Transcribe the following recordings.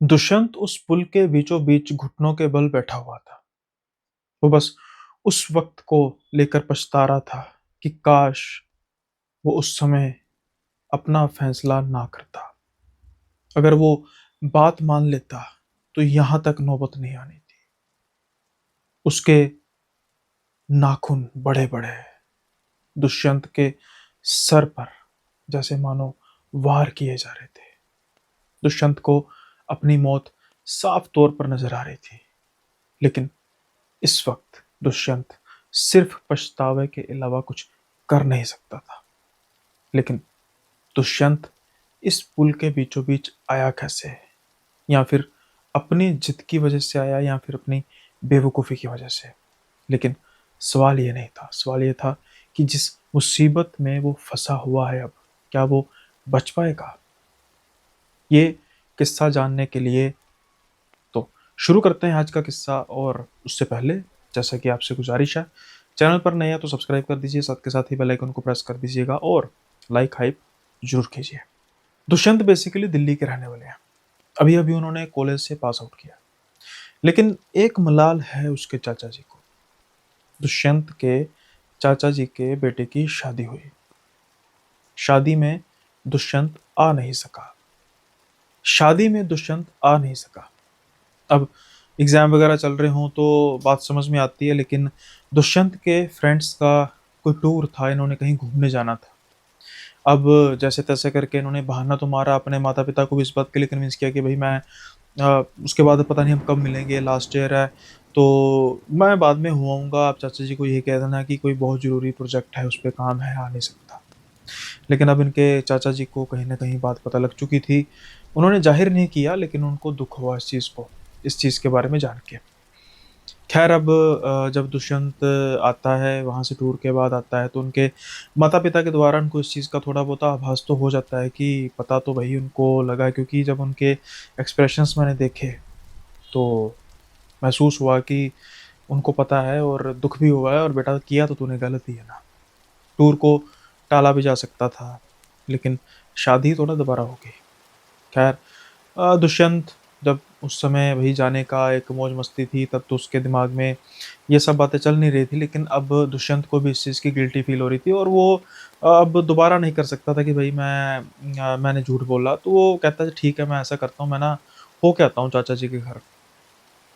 दुष्यंत उस पुल के बीचों बीच घुटनों के बल बैठा हुआ था। वो बस उस वक्त को लेकर पछता रहा था कि काश वो उस समय अपना फैसला ना करता। अगर वो बात मान लेता तो यहां तक नौबत नहीं आनी थी। उसके नाखून बड़े बड़े दुष्यंत के सर पर जैसे मानो वार किए जा रहे थे। दुष्यंत को अपनी मौत साफ तौर पर नजर आ रही थी, लेकिन इस वक्त दुष्यंत सिर्फ पछतावे के अलावा कुछ कर नहीं सकता था। लेकिन दुष्यंत इस पुल के बीचों बीच आया कैसे? या फिर अपनी जिद की वजह से आया, या फिर अपनी बेवकूफ़ी की वजह से? लेकिन सवाल ये नहीं था। सवाल ये था कि जिस मुसीबत में वो फंसा हुआ है अब, क्या वो बच पाएगा? ये किस्सा जानने के लिए तो शुरू करते हैं आज का किस्सा। और उससे पहले, जैसा कि आपसे गुजारिश है, चैनल पर नए हैं तो सब्सक्राइब कर दीजिए, साथ के साथ ही बेल आइकन को प्रेस कर दीजिएगा और लाइक हाइप जरूर कीजिए। दुष्यंत बेसिकली दिल्ली के रहने वाले हैं। अभी अभी उन्होंने कॉलेज से पास आउट किया, लेकिन एक मलाल है उसके चाचा जी को। दुष्यंत के चाचा जी के बेटे की शादी हुई। शादी में दुष्यंत आ नहीं सका। शादी में दुष्यंत आ नहीं सका। अब एग्ज़ाम वगैरह चल रहे हों तो बात समझ में आती है, लेकिन दुष्यंत के फ्रेंड्स का कोई टूर था, इन्होंने कहीं घूमने जाना था। अब जैसे-तैसे करके इन्होंने बहाना तो मारा, अपने माता-पिता को भी इस बात के लिए कन्विंस किया कि भई मैं उसके बाद पता नहीं हम कब मिलेंगे, लास्ट ईयर है, तो मैं बाद में हो आऊँगा। आप चाचा जी को ये कह देना कि कोई बहुत ज़रूरी प्रोजेक्ट है, उस पे काम है, आ नहीं सकता। लेकिन अब इनके चाचा जी को कहीं न कहीं बात पता लग चुकी थी। उन्होंने ज़ाहिर नहीं किया, लेकिन उनको दुःख हुआ इस चीज़ के बारे में जान के। ख़ैर अब जब दुष्यंत आता है, वहाँ से टूर के बाद आता है, तो उनके माता-पिता के द्वारा उनको इस चीज़ का थोड़ा बहुत आभास तो हो जाता है कि पता तो भई उनको लगा, क्योंकि जब उनके एक्सप्रेशंस मैंने देखे, तो महसूस हुआ कि उनको पता है और दुःख भी हुआ है। और बेटा, किया तो तूने गलत ही है ना। टूर को टाला भी जा सकता था, लेकिन शादी तो ना दोबारा होगी। ख़ैर दुष्यंत जब उस समय वही जाने का एक मौज-मस्ती थी, तब तो उसके दिमाग में ये सब बातें चल नहीं रही थी, लेकिन अब दुष्यंत को भी इस चीज़ की गिल्टी फ़ील हो रही थी। और वो अब दोबारा नहीं कर सकता था कि भई मैंने झूठ बोला। तो वो कहता है ठीक है, मैं ऐसा करता हूँ, मैं ना हो के आता हूँ चाचा जी के घर।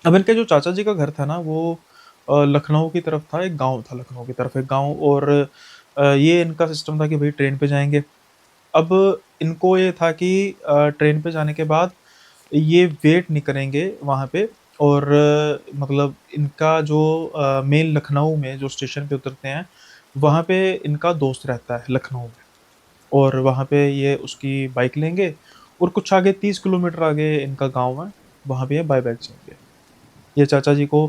अब इनके जो चाचा जी का घर था ना, वो लखनऊ की तरफ था, एक गाँव था लखनऊ की तरफ एक गाँव। और ये इनका सिस्टम था कि भई ट्रेन पे जाएँगे। अब इनको ये था कि ट्रेन पे जाने के बाद ये वेट नहीं करेंगे वहाँ पे। और मतलब इनका जो मेन लखनऊ में जो स्टेशन पे उतरते हैं, वहाँ पे इनका दोस्त रहता है लखनऊ में। और वहाँ पे ये उसकी बाइक लेंगे, और कुछ आगे 30 किलोमीटर आगे इनका गाँव है, वहाँ पे ये बाय बाइक जाएँगे। ये चाचा जी को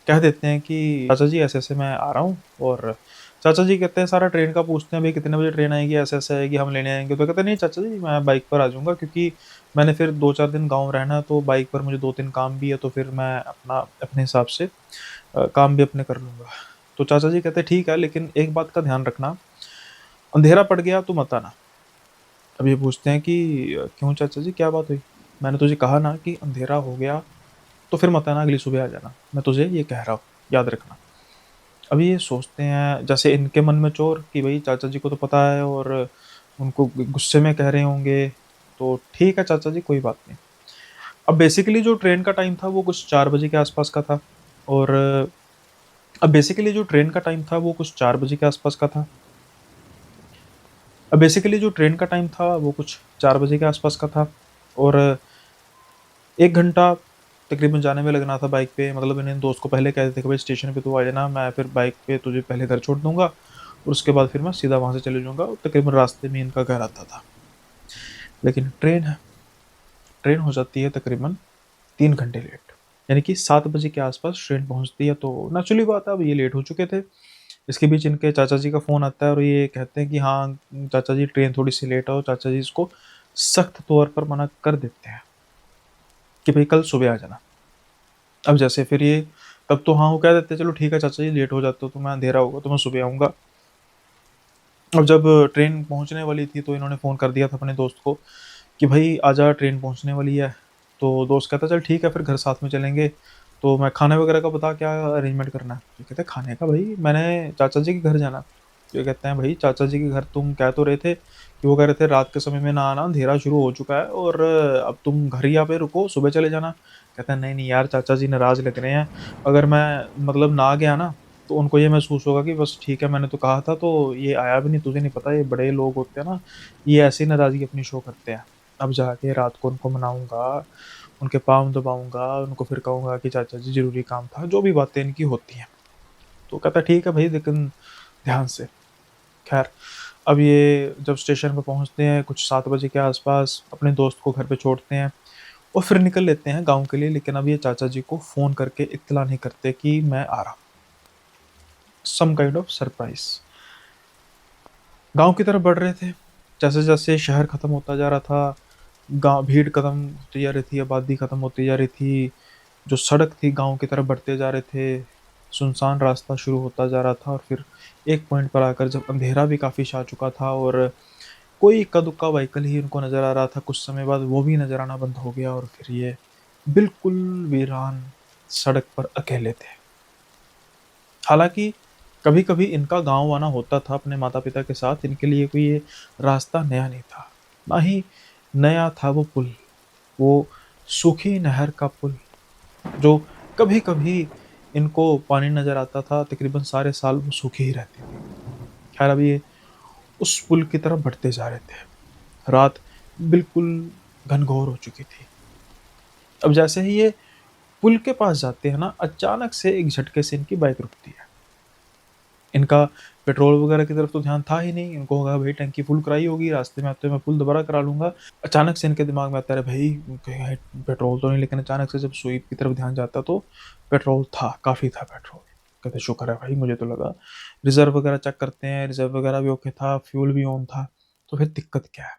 कह देते हैं कि चाचा जी ऐसे-ऐसे मैं आ रहा हूँ। और चाचा जी कहते हैं, सारा ट्रेन का पूछते हैं, भई कितने बजे ट्रेन आएगी, ऐसे-ऐसे आएगी, हम लेने आएँगे। तो कहते हैं नहीं चाचा जी, मैं बाइक पर आ जाऊँगा, क्योंकि मैंने फिर 2-4 दिन गाँव रहना है, तो बाइक पर मुझे 2-3 काम भी है, तो फिर मैं अपने हिसाब से काम भी अपने कर लूँगा। तो चाचा जी कहते हैं ठीक है, लेकिन एक बात का ध्यान रखना, अंधेरा पड़ गया तो मत आना। अब ये पूछते हैं कि क्यों चाचा जी, क्या बात हुई? मैंने तुझे कहा ना कि अंधेरा हो गया तो फिर मत आना, अगली सुबह आ जाना। मैं तुझे ये कह रहा हूँ, याद रखना। अभी ये सोचते हैं जैसे इनके मन में चोर कि भई चाचा जी को तो पता है, और उनको गुस्से में कह रहे होंगे, तो ठीक है चाचा जी, कोई बात नहीं। अब बेसिकली जो ट्रेन का टाइम था वो कुछ 4 बजे के आस-पास का था। और अब बेसिकली जो ट्रेन का टाइम था वो कुछ 4 बजे के आस-पास का था। अब बेसिकली जो ट्रेन का टाइम था वो कुछ 4 बजे के आस-पास का था। और 1 घंटा तकरीबन जाने में लगना था बाइक पे। मतलब मैंने दोस्त को पहले कह दिया था कि भाई स्टेशन पे तू आ जाना, मैं फिर बाइक पे तुझे पहले घर छोड़ दूँगा, और उसके बाद फिर मैं सीधा वहाँ से चले जाऊँगा। और तकरीबन रास्ते में इनका घर आता था। लेकिन ट्रेन हो जाती है तकरीबन 3 घंटे लेट। यानी कि 7 बजे के आस-पास ट्रेन पहुँचती है, तो नेचुरली बात है, अब ये लेट हो चुके थे। इसके बीच इनके चाचा जी का फ़ोन आता है, और ये कहते हैं कि हाँ, चाचा जी ट्रेन थोड़ी-सी लेट है। और चाचा जी इसको सख्त तौर पर मना कर देते हैं कि भई कल सुबह आ जाना। अब जैसे फिर ये तब तो हाँ, वो कह देते हैं चलो ठीक है चाचा जी, लेट हो जाते हो तो मैं, अंधेरा होगा तो मैं सुबह आऊँगा। अब जब ट्रेन पहुँचने वाली थी, तो इन्होंने फ़ोन कर दिया था अपने दोस्त को कि भई आजा, ट्रेन पहुँचने वाली है। तो दोस्त कहता है, "चल ठीक है, फिर घर साथ में चलेंगे, तो मैं खाने वगैरह का बता क्या अरेंजमेंट करना है?" ये कहते हैं, "खाने का भई मैंने चाचा जी के घर जाना है।" तो ये कहते हैं, "भई चाचा जी के घर तुम कह तो रहे थे कि वो कह रहे थे रात के समय में ना आना, अंधेरा शुरू हो चुका है और अब तुम घर ही यहाँ पे रुको, सुबह चले जाना।" कहता है, "नहीं, नहीं यार चाचा जी नाराज़ लग रहे हैं, अगर मैं मतलब ना गया ना, तो उनको ये महसूस होगा कि बस ठीक है मैंने तो कहा था, तो ये आया भी नहीं, तुझे नहीं पता ये बड़े लोग होते हैं ना, ये ऐसे ही नाराज़गी अपनी शो करते हैं। अब जाके रात को उनको मनाऊँगा, उनके पाँव दबाऊँगा, उनको फिर कहूँगा कि चाचा जी ज़रूरी काम था, जो भी बातें इनकी होती हैं।" तो कहता है, "ठीक है भई लेकिन ध्यान से।" ख़ैर, अब ये जब स्टेशन पे पहुँचते हैं कुछ 7 बजे के आस-पास, अपने दोस्त को घर पे छोड़ते हैं और फिर निकल लेते हैं गाँव के लिए, लेकिन अब ये चाचा जी को फ़ोन करके इत्तला नहीं करते कि मैं आ रहा हूँ। Some kind of surprise. गाँव की तरफ बढ़ रहे थे। जैसे-जैसे शहर खत्म होता जा रहा था, गाँव भीड़ खत्म होती जा रही थी, आबादी खत्म होती जा रही थी, जो सड़क थी गाँव की तरफ बढ़ते जा रहे थे, सुनसान रास्ता शुरू होता जा रहा था और फिर एक पॉइंट पर आकर जब अंधेरा भी काफ़ी छा चुका था और कोई इक्का-दुक्का व्हीकल ही उनको नज़र आ रहा था, कुछ समय बाद वो भी नज़र आना बंद हो गया और फिर ये बिल्कुल वीरान सड़क पर अकेले थे। हालाँकि कभी-कभी इनका गाँव आना होता था अपने माता-पिता के साथ, इनके लिए कोई ये रास्ता नया नहीं था। ना ही नया था वो पुल, वो सूखी नहर का पुल, जो कभी-कभी इनको पानी नज़र आता था, तकरीबन सारे साल वो सूखी ही रहती थी। खैर अब ये उस पुल की तरफ बढ़ते जा रहे थे। रात बिल्कुल घनघोर हो चुकी थी। अब जैसे ही ये पुल के पास जाते हैं ना, अचानक से एक झटके से इनकी बाइक रुकती है। इनका पेट्रोल वगैरह की तरफ तो ध्यान था ही नहीं, इनको होगा भई टंकी फुल कराई होगी, रास्ते में आते हुए मैं फुल दोबारा करा लूँगा। अचानक से इनके दिमाग में आता है, अरे भई कहीं पेट्रोल तो नहीं, लेकिन अचानक से जब स्वीप की तरफ ध्यान जाता तो पेट्रोल था, काफ़ी था पेट्रोल। कहते शुक्र है भाई, मुझे तो लगा रिज़र्व वगैरह चेक करते हैं, रिज़र्व वगैरह भी ओके था, फ्यूल भी ऑन था, तो फिर दिक्कत क्या है?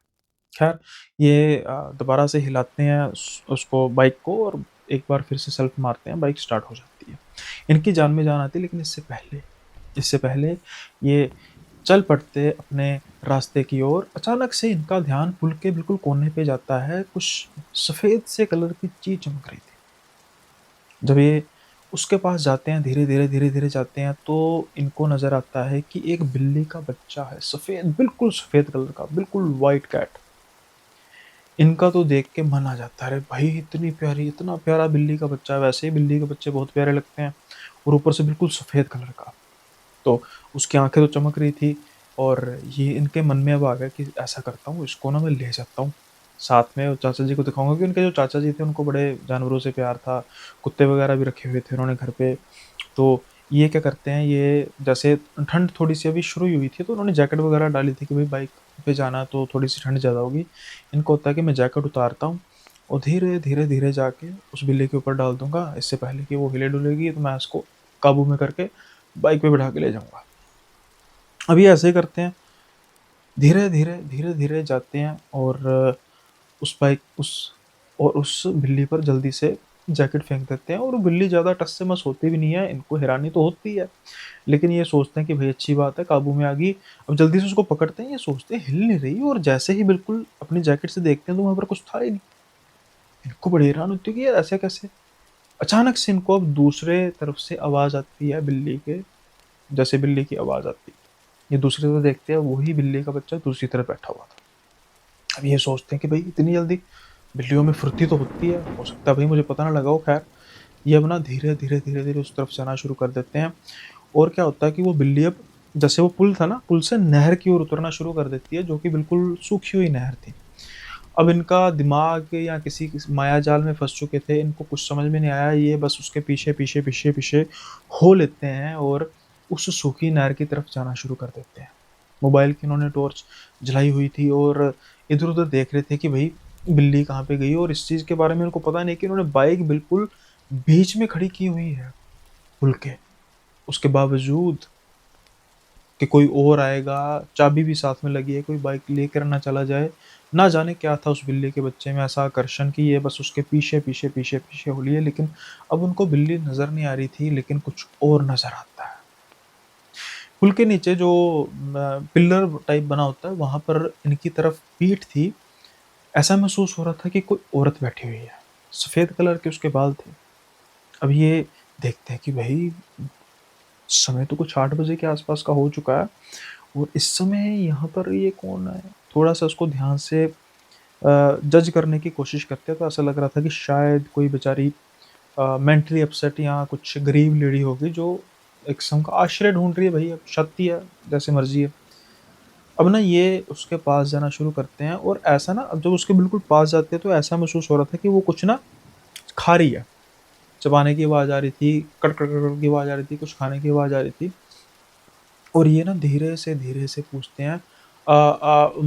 खैर ये दोबारा से हिलाते हैं उसको बाइक को और एक बार फिर से सेल्फ मारते हैं, बाइक स्टार्ट हो जाती है। इनकी जान में जान आती है, लेकिन इससे पहले ये चल पड़ते अपने रास्ते की ओर। अचानक से इनका ध्यान पुल के बिल्कुल कोने पे जाता है, कुछ सफ़ेद से कलर की चीज़ चमक रही थी। जब ये उसके पास जाते हैं, धीरे-धीरे, धीरे-धीरे जाते हैं, तो इनको नज़र आता है कि एक बिल्ली का बच्चा है, सफ़ेद, बिल्कुल सफ़ेद कलर का, बिल्कुल व्हाइट कैट। इनका तो देख के मन आ जाता है, अरे भाई इतनी प्यारी, इतना प्यारा बिल्ली का बच्चा है, वैसे ही बिल्ली के बच्चे बहुत प्यारे लगते हैं और ऊपर से बिल्कुल सफ़ेद कलर का। तो उसकी आँखें तो चमक रही थी और ये इनके मन में अब आ गया कि ऐसा करता हूँ, इसको ना मैं ले जाता हूँ। साथ में और चाचा जी को दिखाऊँगा कि उनके जो चाचा जी थे उनको बड़े जानवरों से प्यार था, कुत्ते वगैरह भी रखे हुए थे उन्होंने घर पे। तो ये क्या करते हैं, ये जैसे ठंड थोड़ी-सी अभी शुरू ही हुई थी, तो उन्होंने जैकेट वगैरह डाली थी कि भई बाइक पे जाना है तो थोड़ी-सी ठंड ज़्यादा होगी। इनको होता है कि मैं जैकेट उतारता हूँ और धीरे, धीरे, धीरे जाके उस बिल्ली के ऊपर डाल दूँगा, इससे पहले कि वो हिले-डुलेगी तो मैं उसको काबू में करके बाइक पे बिठा के ले जाऊँगा। अब ये ऐसे ही करते हैं, धीरे-धीरे, धीरे-धीरे जाते हैं और उस बिल्ली पर जल्दी से जैकेट फेंक देते हैं और वो बिल्ली ज़्यादा टस-से-मस होती भी नहीं है, इनको हैरानी तो होती है। लेकिन ये सोचते हैं कि भई अच्छी बात है, काबू में आ गई। अब जल्दी से उसको पकड़ते हैं, ये सोचते हैं हिल नहीं रही और जैसे ही बिल्कुल अपनी जैकेट से देखते हैं तो वहाँ पर कुछ था ही नहीं। इनको बड़ी हैरान होती है कि यार ऐसे कैसे? अचानक से इनको अब दूसरे तरफ से आवाज़ आती है बिल्ली के, जैसे बिल्ली की आवाज़ आती है। ये दूसरी तरफ देखते हैं, वही बिल्ली का बच्चा दूसरी तरफ बैठा हुआ था। अब ये सोचते हैं कि भई इतनी जल्दी बिल्लियों में फुर्ती तो होती है, हो सकता है भई मुझे पता ना लगा हो। ख़ैर ये अब ना धीरे-धीरे, धीरे-धीरे उस तरफ जाना शुरू कर देते हैं और क्या होता है कि वो बिल्ली अब जैसे वो पुल था ना, पुल से नहर की ओर उतरना शुरू कर देती है, जो कि बिल्कुल सूखी हुई नहर थी। अब इनका दिमाग या किसी मायाजाल में फँस चुके थे, इनको कुछ समझ में नहीं आया, ये बस उसके पीछे, पीछे, पीछे, पीछे हो लेते हैं और उस सूखी नहर की तरफ जाना शुरू कर देते हैं। मोबाइल की इन्होंने टॉर्च जलाई हुई थी और इधर-उधर देख रहे थे कि भई बिल्ली कहाँ पे गई और इस चीज़ के बारे में उनको पता नहीं कि इन्होंने बाइक बिल्कुल बीच में खड़ी की हुई है पुल के। उसके बावजूद कि कोई और आएगा, चाबी भी साथ में लगी है, कोई बाइक लेकर ना चला जाए। ना जाने क्या था उस बिल्ली के बच्चे में ऐसा आकर्षण कि ये बस उसके पीछे, पीछे, पीछे, पीछे हो लिए, लेकिन अब उनको बिल्ली नज़र नहीं आ रही थी, लेकिन कुछ और नज़र आता है। पुल के नीचे जो पिलर टाइप बना होता है, वहाँ पर इनकी तरफ पीठ थी, ऐसा महसूस हो रहा था कि कोई औरत बैठी हुई है। सफ़ेद कलर के उसके बाल थे। अब ये देखते हैं कि भई समय तो कुछ 8 बजे के आस-पास का हो चुका है और इस समय यहाँ पर ये कौन है? थोड़ा-सा उसको ध्यान से जज करने की कोशिश करते हैं तो ऐसा लग रहा था कि शायद कोई बेचारी मेंटली अपसेट या कुछ गरीब लेडी होगी जो एक किस्म का आश्रय ढूँढ रही है भई, अब क्षति है, जैसे मर्ज़ी है। अब ना ये उसके पास जाना शुरू करते हैं और ऐसा ना अब जब उसके बिल्कुल पास जाते हैं तो ऐसा महसूस हो रहा था कि वो कुछ ना खा रही है। चबाने की आवाज़ आ रही थी, कड़, कड़, कड़, कड़ की आवाज़ आ रही थी, कुछ खाने की आवाज़ आ रही थी और ये ना धीरे से पूछते हैं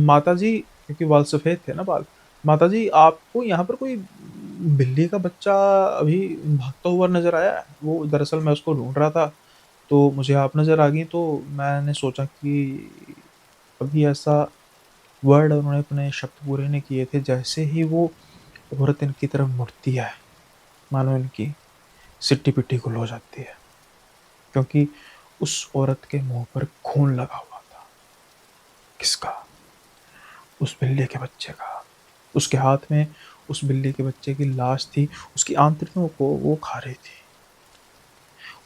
माताजी, क्योंकि बाल सफ़ेद थे ना बाल, "माताजी आपको यहाँ पर कोई बिल्ली का बच्चा अभी भागता हुआ नज़र आया है? वो दरअसल मैं उसको ढूँढ रहा था, तो मुझे आप नज़र आ गईं तो मैंने सोचा कि" अभी ऐसा वर्ड उन्होंने अपने शब्द पूरे नहीं किए थे, जैसे ही वो औरत इनकी तरफ मुड़ती है, मानो इनकी सिट्टी-पिट्टी गुल हो जाती है। क्योंकि उस औरत के मुँह पर खून लगा हुआ था। किसका? उस बिल्ली के बच्चे का। उसके हाथ में उस बिल्ली के बच्चे की लाश थी, उसकी आंतड़ियों को वो खा रही थी।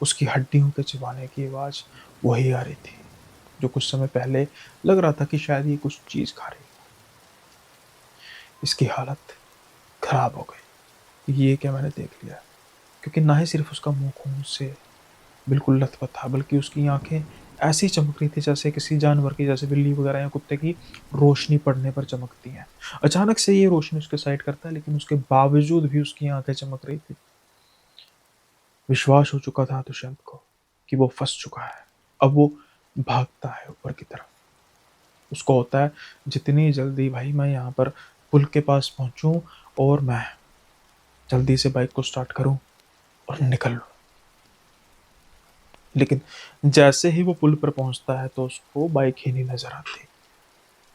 उसकी हड्डियों के चिबाने की आवाज़ वही आ रही थी, जो कुछ समय पहले लग रहा था कि शायद ये कुछ चीज़ खा रही है। इसकी हालत खराब हो गई। ये क्या मैंने देख लिया? क्योंकि ना ही सिर्फ़ उसका मुँह खून से बिल्कुल लथपथ था, बल्कि उसकी आँखें ऐसी चमक रही थी जैसे किसी जानवर की, जैसे बिल्ली वगैरह या कुत्ते की रोशनी पड़ने पर चमकती हैं। अचानक से ये रोशनी उसके साइड करता है, लेकिन उसके बावजूद भी उसकी आँखें चमक रही थी। विश्वास हो चुका था दुष्यंत को कि वो फँस चुका है। अब वो भागता है ऊपर की तरफ। उसको होता है जितनी जल्दी भाई मैं यहाँ पर पुल के पास पहुँचूँ और मैं जल्दी से बाइक को स्टार्ट करूँ और निकल लूँ। लेकिन जैसे ही वो पुल पर पहुँचता है तो उसको बाइक ही नहीं नज़र आती।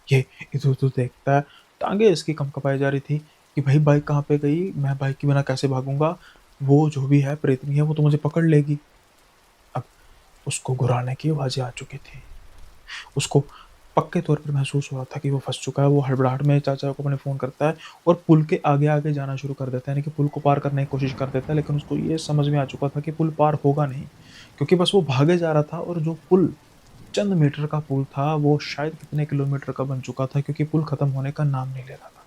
ये इधर-उधर देखता है, टाँगें इसकी कँपकँपाई जा रही थी कि भाई बाइक कहाँ पे गई? मैं बाइक के बिना कैसे भागूँगा? वो जो भी है प्रेतनी है वो तो मुझे पकड़ लेगी। अब उसको घुराने की आवाज़ें आ चुकी थी। उसको पक्के तौर पर महसूस हो रहा था कि वो फँस चुका है। वो हड़बड़ाहट में चाचा को अपने फ़ोन करता है और पुल के आगे-आगे जाना शुरू कर देता है, यानी कि पुल को पार करने की कोशिश कर देता है, लेकिन उसको ये समझ में आ चुका था कि पुल पार होगा नहीं, क्योंकि बस वो भागे जा रहा था और जो पुल चंद मीटर का पुल था, वो शायद कितने किलोमीटर का बन चुका था, क्योंकि पुल खत्म होने का नाम नहीं ले रहा था।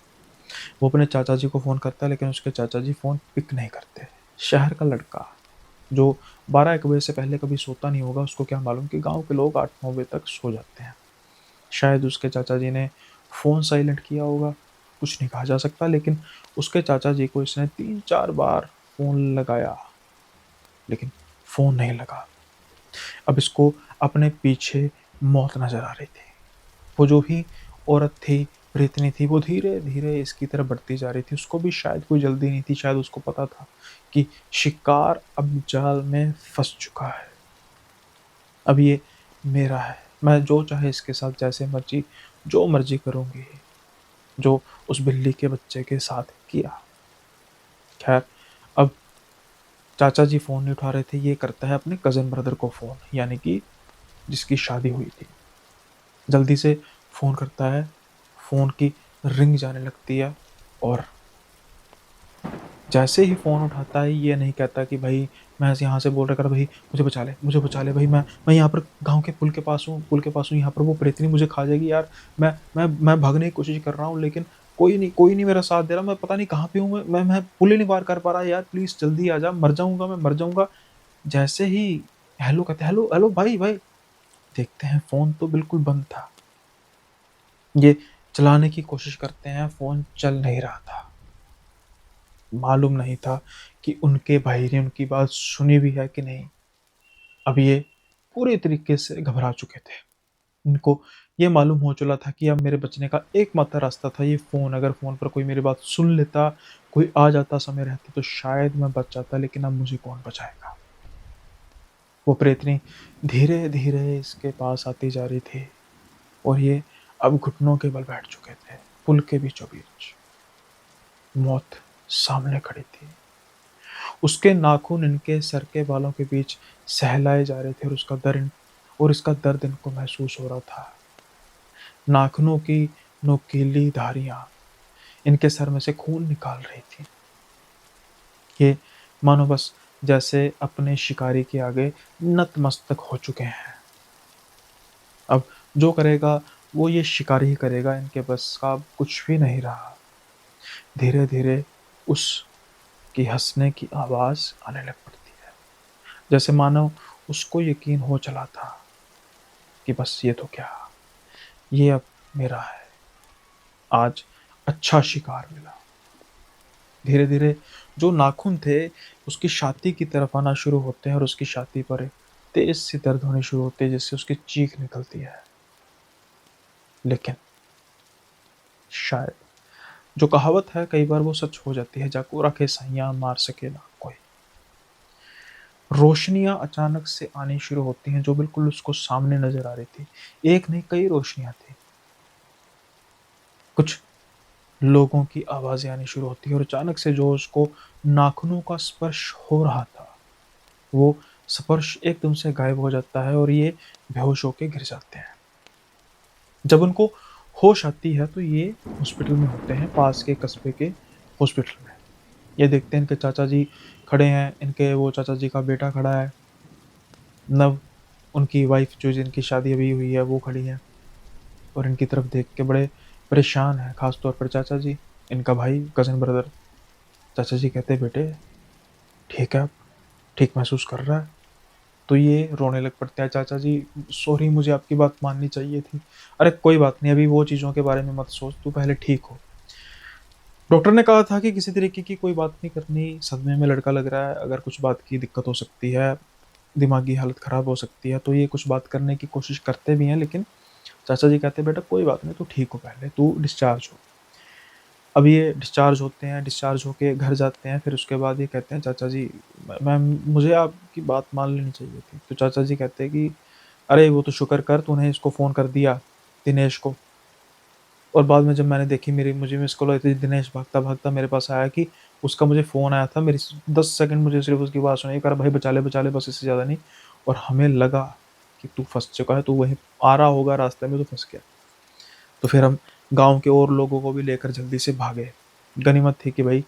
वो अपने चाचा जी को फ़ोन करता है, लेकिन उसके चाचा जी फ़ोन पिक नहीं करते। शहर का लड़का, जो 12-1 बजे से पहले कभी सोता नहीं होगा, उसको क्या मालूम कि गाँव के लोग 8-9 बजे तक सो जाते हैं। शायद उसके चाचा जी ने फ़ोन साइलेंट किया होगा, कुछ नहीं कहा जा सकता, लेकिन उसके चाचा जी को इसने 3-4 बार फ़ोन लगाया, लेकिन फ़ोन नहीं लगा। अब इसको अपने पीछे मौत नज़र आ रही थी। वो जो भी औरत थी, प्रेतनी थी, वो धीरे-धीरे इसकी तरफ बढ़ती जा रही थी। उसको भी शायद कोई जल्दी नहीं थी, शायद उसको पता था कि शिकार अब जाल में फँस चुका है। अब ये मेरा है, मैं जो चाहे इसके साथ जैसे मर्ज़ी जो मर्ज़ी करूँगी, जो उस बिल्ली के बच्चे के साथ किया। ख़ैर, अब चाचा जी फ़ोन नहीं उठा रहे थे, ये करता है अपने कज़िन ब्रदर को फ़ोन, यानी कि जिसकी शादी हुई थी। जल्दी से फ़ोन करता है, फ़ोन की रिंग जाने लगती है और जैसे ही फ़ोन उठाता है, ये नहीं कहता कि भई मैं यहाँ से बोल रहा, भई मुझे बचा ले भई, मैं यहाँ पर गाँव के पुल के पास हूँ, यहाँ पर वो प्रेतनी मुझे खा जाएगी यार। मैं भागने की कोशिश कर रहा हूँ, लेकिन कोई नहीं मेरा साथ दे रहा, मैं पता नहीं कहाँ पे हूँ, मैं पुल ही नहीं पार कर पा रहा यार, प्लीज़ जल्दी आ जा, मैं मर जाऊँगा। जैसे ही हेलो कहते हैं, हेलो हेलो भाई भाई, देखते हैं फ़ोन तो बिल्कुल बंद था। ये चलाने की कोशिश करते हैं, फ़ोन चल नहीं रहा था। मालूम नहीं था कि उनके भाई ने उनकी बात सुनी भी है कि नहीं। अब ये पूरे तरीके से घबरा चुके थे। इनको ये मालूम हो चला था कि अब मेरे बचने का एकमात्र रास्ता था ये फ़ोन। अगर फ़ोन पर कोई मेरी बात सुन लेता, कोई आ जाता समय रहते तो शायद मैं बच जाता, लेकिन अब मुझे कौन बचाएगा? वो प्रेतनी धीरे-धीरे इसके पास आती जा रही थी और ये अब घुटनों के बल बैठ चुके थे, पुल के बीचों-बीच। मौत सामने खड़ी थी। उसके नाखून इनके सर के बालों के बीच सहलाए जा रहे थे और इसका दर्द इनको महसूस हो रहा था। नाखूनों की नोकीली धारियाँ इनके सर में से खून निकाल रही थी। ये मानो बस जैसे अपने शिकारी के आगे नतमस्तक हो चुके हैं। अब जो करेगा वो ये शिकार ही करेगा, इनके बस का अब कुछ भी नहीं रहा। धीरे-धीरे उसकी हँसने की आवाज़ आने लग पड़ती है, जैसे मानो उसको यकीन हो चला था कि बस ये तो क्या, ये अब मेरा है, आज अच्छा शिकार मिला। धीरे-धीरे जो नाखून थे उसकी छाती की तरफ आना शुरू होते हैं और उसकी छाती पर तेज़ सी दर्द होनी शुरू होती है, जिससे उसकी चीख निकलती है। लेकिन शायद जो कहावत है कई बार वो सच हो जाती है, जाको रखे साइयाँ मार सके ना कोई। रोशनियाँ अचानक से आनी शुरू होती हैं जो बिल्कुल उसको सामने नज़र आ रही थी। एक नहीं कई रोशनियाँ थी। कुछ लोगों की आवाज़ें आनी शुरू होती हैं और अचानक से जो उसको नाखूनों का स्पर्श हो रहा था, वो स्पर्श एकदम से गायब हो जाता है और ये बेहोश होके गिर जाते हैं। जब उनको होश आती है तो ये हॉस्पिटल में होते हैं, पास के कस्बे के हॉस्पिटल में। ये देखते हैं इनके चाचा जी खड़े हैं, इनके वो चाचा जी का बेटा खड़ा है, नव उनकी वाइफ़ जो जिनकी शादी अभी हुई है वो खड़ी है और इनकी तरफ देख के बड़े परेशान हैं, ख़ास तौर पर चाचा जी, इनका भाई, कज़िन ब्रदर। चाचा जी कहते हैं, "बेटे, ठीक है अब? ठीक महसूस कर रहा है?" तो ये रोने लग पड़ते हैं, "चाचा जी, सॉरी मुझे आपकी बात माननी चाहिए थी।" "अरे कोई बात नहीं, अभी वो चीज़ों के बारे में मत सोच, तू पहले ठीक हो। डॉक्टर ने कहा था कि किसी तरीके की कोई बात नहीं करनी, सदमे में लड़का लग रहा है, अगर कुछ बात की दिक्कत हो सकती है, दिमागी हालत ख़राब हो सकती है।" तो ये कुछ बात करने की कोशिश करते भी हैं, लेकिन चाचा जी कहते हैं, "बेटा कोई बात नहीं, तू ठीक हो पहले, तू डिस्चार्ज हो।" अब ये डिस्चार्ज होते हैं, डिस्चार्ज होके घर जाते हैं, फिर उसके बाद ये कहते हैं, "चाचा जी, मैं मुझे आपकी बात मान लेनी चाहिए थी।" तो चाचा जी कहते हैं कि, "अरे वो तो शुक्र कर तूने इसको फ़ोन कर दिया, दिनेश को।" और बाद में जब मैंने देखी मेरी मुझे मिस्ड कॉल आई थी, दिनेश भागता-भागता मेरे पास आया कि उसका मुझे फ़ोन आया था, मेरी 10 सेकंड मुझे सिर्फ़ उसकी आवाज़ सुनाई, कह रहा, "भाई बचा ले, बस इससे ज़्यादा नहीं।" और हमें लगा कि तू फँस चुका है, तू वहीं आ रहा होगा रास्ते में तो फँस गया। तो फिर हम गाँव के और लोगों को भी लेकर जल्दी से भागे। गनीमत थी कि भई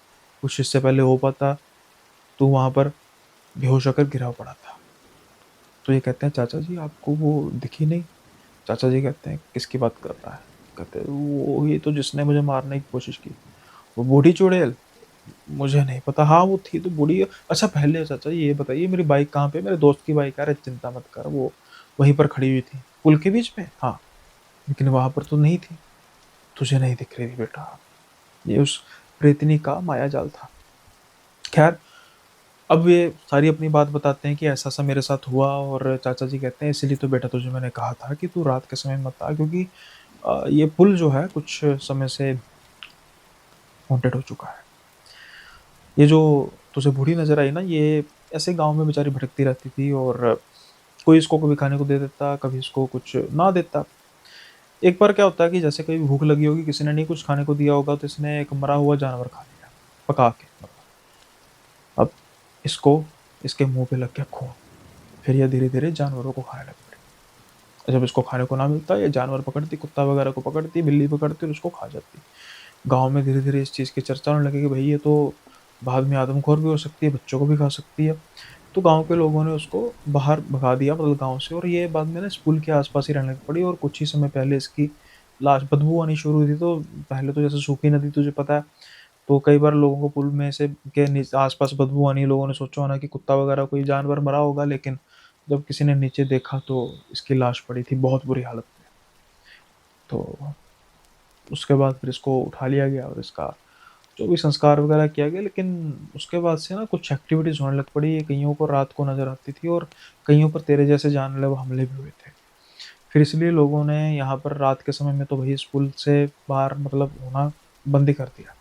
कुछ इससे पहले हो पाता, तू वहाँ पर बेहोश होकर गिरा पड़ा था। तो ये कहते हैं, "चाचा जी आपको वो दिखी नहीं?" चाचा जी कहते हैं, "किसकी बात कर रहा है?" कहते हैं, "वो ही तो जिसने मुझे मारने की कोशिश की।" "वो बूढ़ी चुड़ैल?" "मुझे नहीं पता। हाँ, वो थी तो बूढ़ी है।" "अच्छा पहले चाचा जी ये बताइए मेरी बाइक कहाँ पे है? मेरे दोस्त की बाइक है।" "अरे चिंता मत कर, वो वहीं पर खड़ी हुई थी।" "पुल के बीच में?" "हाँ, लेकिन वहाँ पर तो नहीं थी।" "तुझे नहीं दिख रही थी बेटा, ये उस प्रेतनी का मायाजाल था।" खैर अब ये सारी अपनी बात बताते हैं कि ऐसा-ऐसा मेरे साथ हुआ और चाचा जी कहते हैं, "इसीलिए तो बेटा तुझे मैंने कहा था कि तू रात के समय मत आ, क्योंकि ये पुल जो है कुछ समय से हॉन्टेड हो चुका है। ये जो तुझे बूढ़ी नज़र आई ना, ये ऐसे गाँव में बेचारी भटकती रहती थी और कोई इसको कभी खाने को दे देता, कभी इसको कुछ ना देता। एक बार क्या होता है कि जैसे कभी भूख लगी होगी, किसी ने नहीं कुछ खाने को दिया होगा, तो इसने एक मरा हुआ जानवर खा लिया, पका के मतलब। अब इसको इसके मुँह पे लग गया खून, फिर ये धीरे-धीरे जानवरों को खाने लग पड़ी। जब इसको खाने को ना मिलता, ये जानवर पकड़ती, कुत्ता वगैरह को पकड़ती, बिल्ली पकड़ती और उसको खा जाती। गाँव में धीरे-धीरे इस चीज़ की चर्चा होने लगी कि भई ये तो बाद में आदमखोर भी हो सकती है, बच्चों को भी खा सकती है। तो गाँव के लोगों ने उसको बाहर भगा दिया, मतलब गाँव से, और ये बाद में ना स्कूल के आस-पास ही रहने लग पड़ी और कुछ ही समय पहले इसकी लाश बदबू आनी शुरू हुई थी, तो पहले तो जैसे सूखी नदी तुझे पता है, तो कई बार लोगों को पुल में से के आस-पास बदबू आनी, लोगों ने सोचा होना कि कुत्ता वगैरह कोई जानवर मरा होगा, लेकिन जब किसी ने नीचे देखा तो इसकी लाश पड़ी थी बहुत बुरी हालत में। तो उसके बाद फिर इसको उठा लिया गया और इसका जो भी संस्कार वगैरह किया गया, लेकिन उसके बाद से ना कुछ एक्टिविटीज़ होने लग पड़ी, कइयों को रात को नज़र आती थी और कइयों पर तेरे जैसे जानलेवा हमले भी हुए थे। फिर इसलिए लोगों ने यहाँ पर रात के समय में तो भई इस पुल से बाहर मतलब होना बंद ही कर दिया।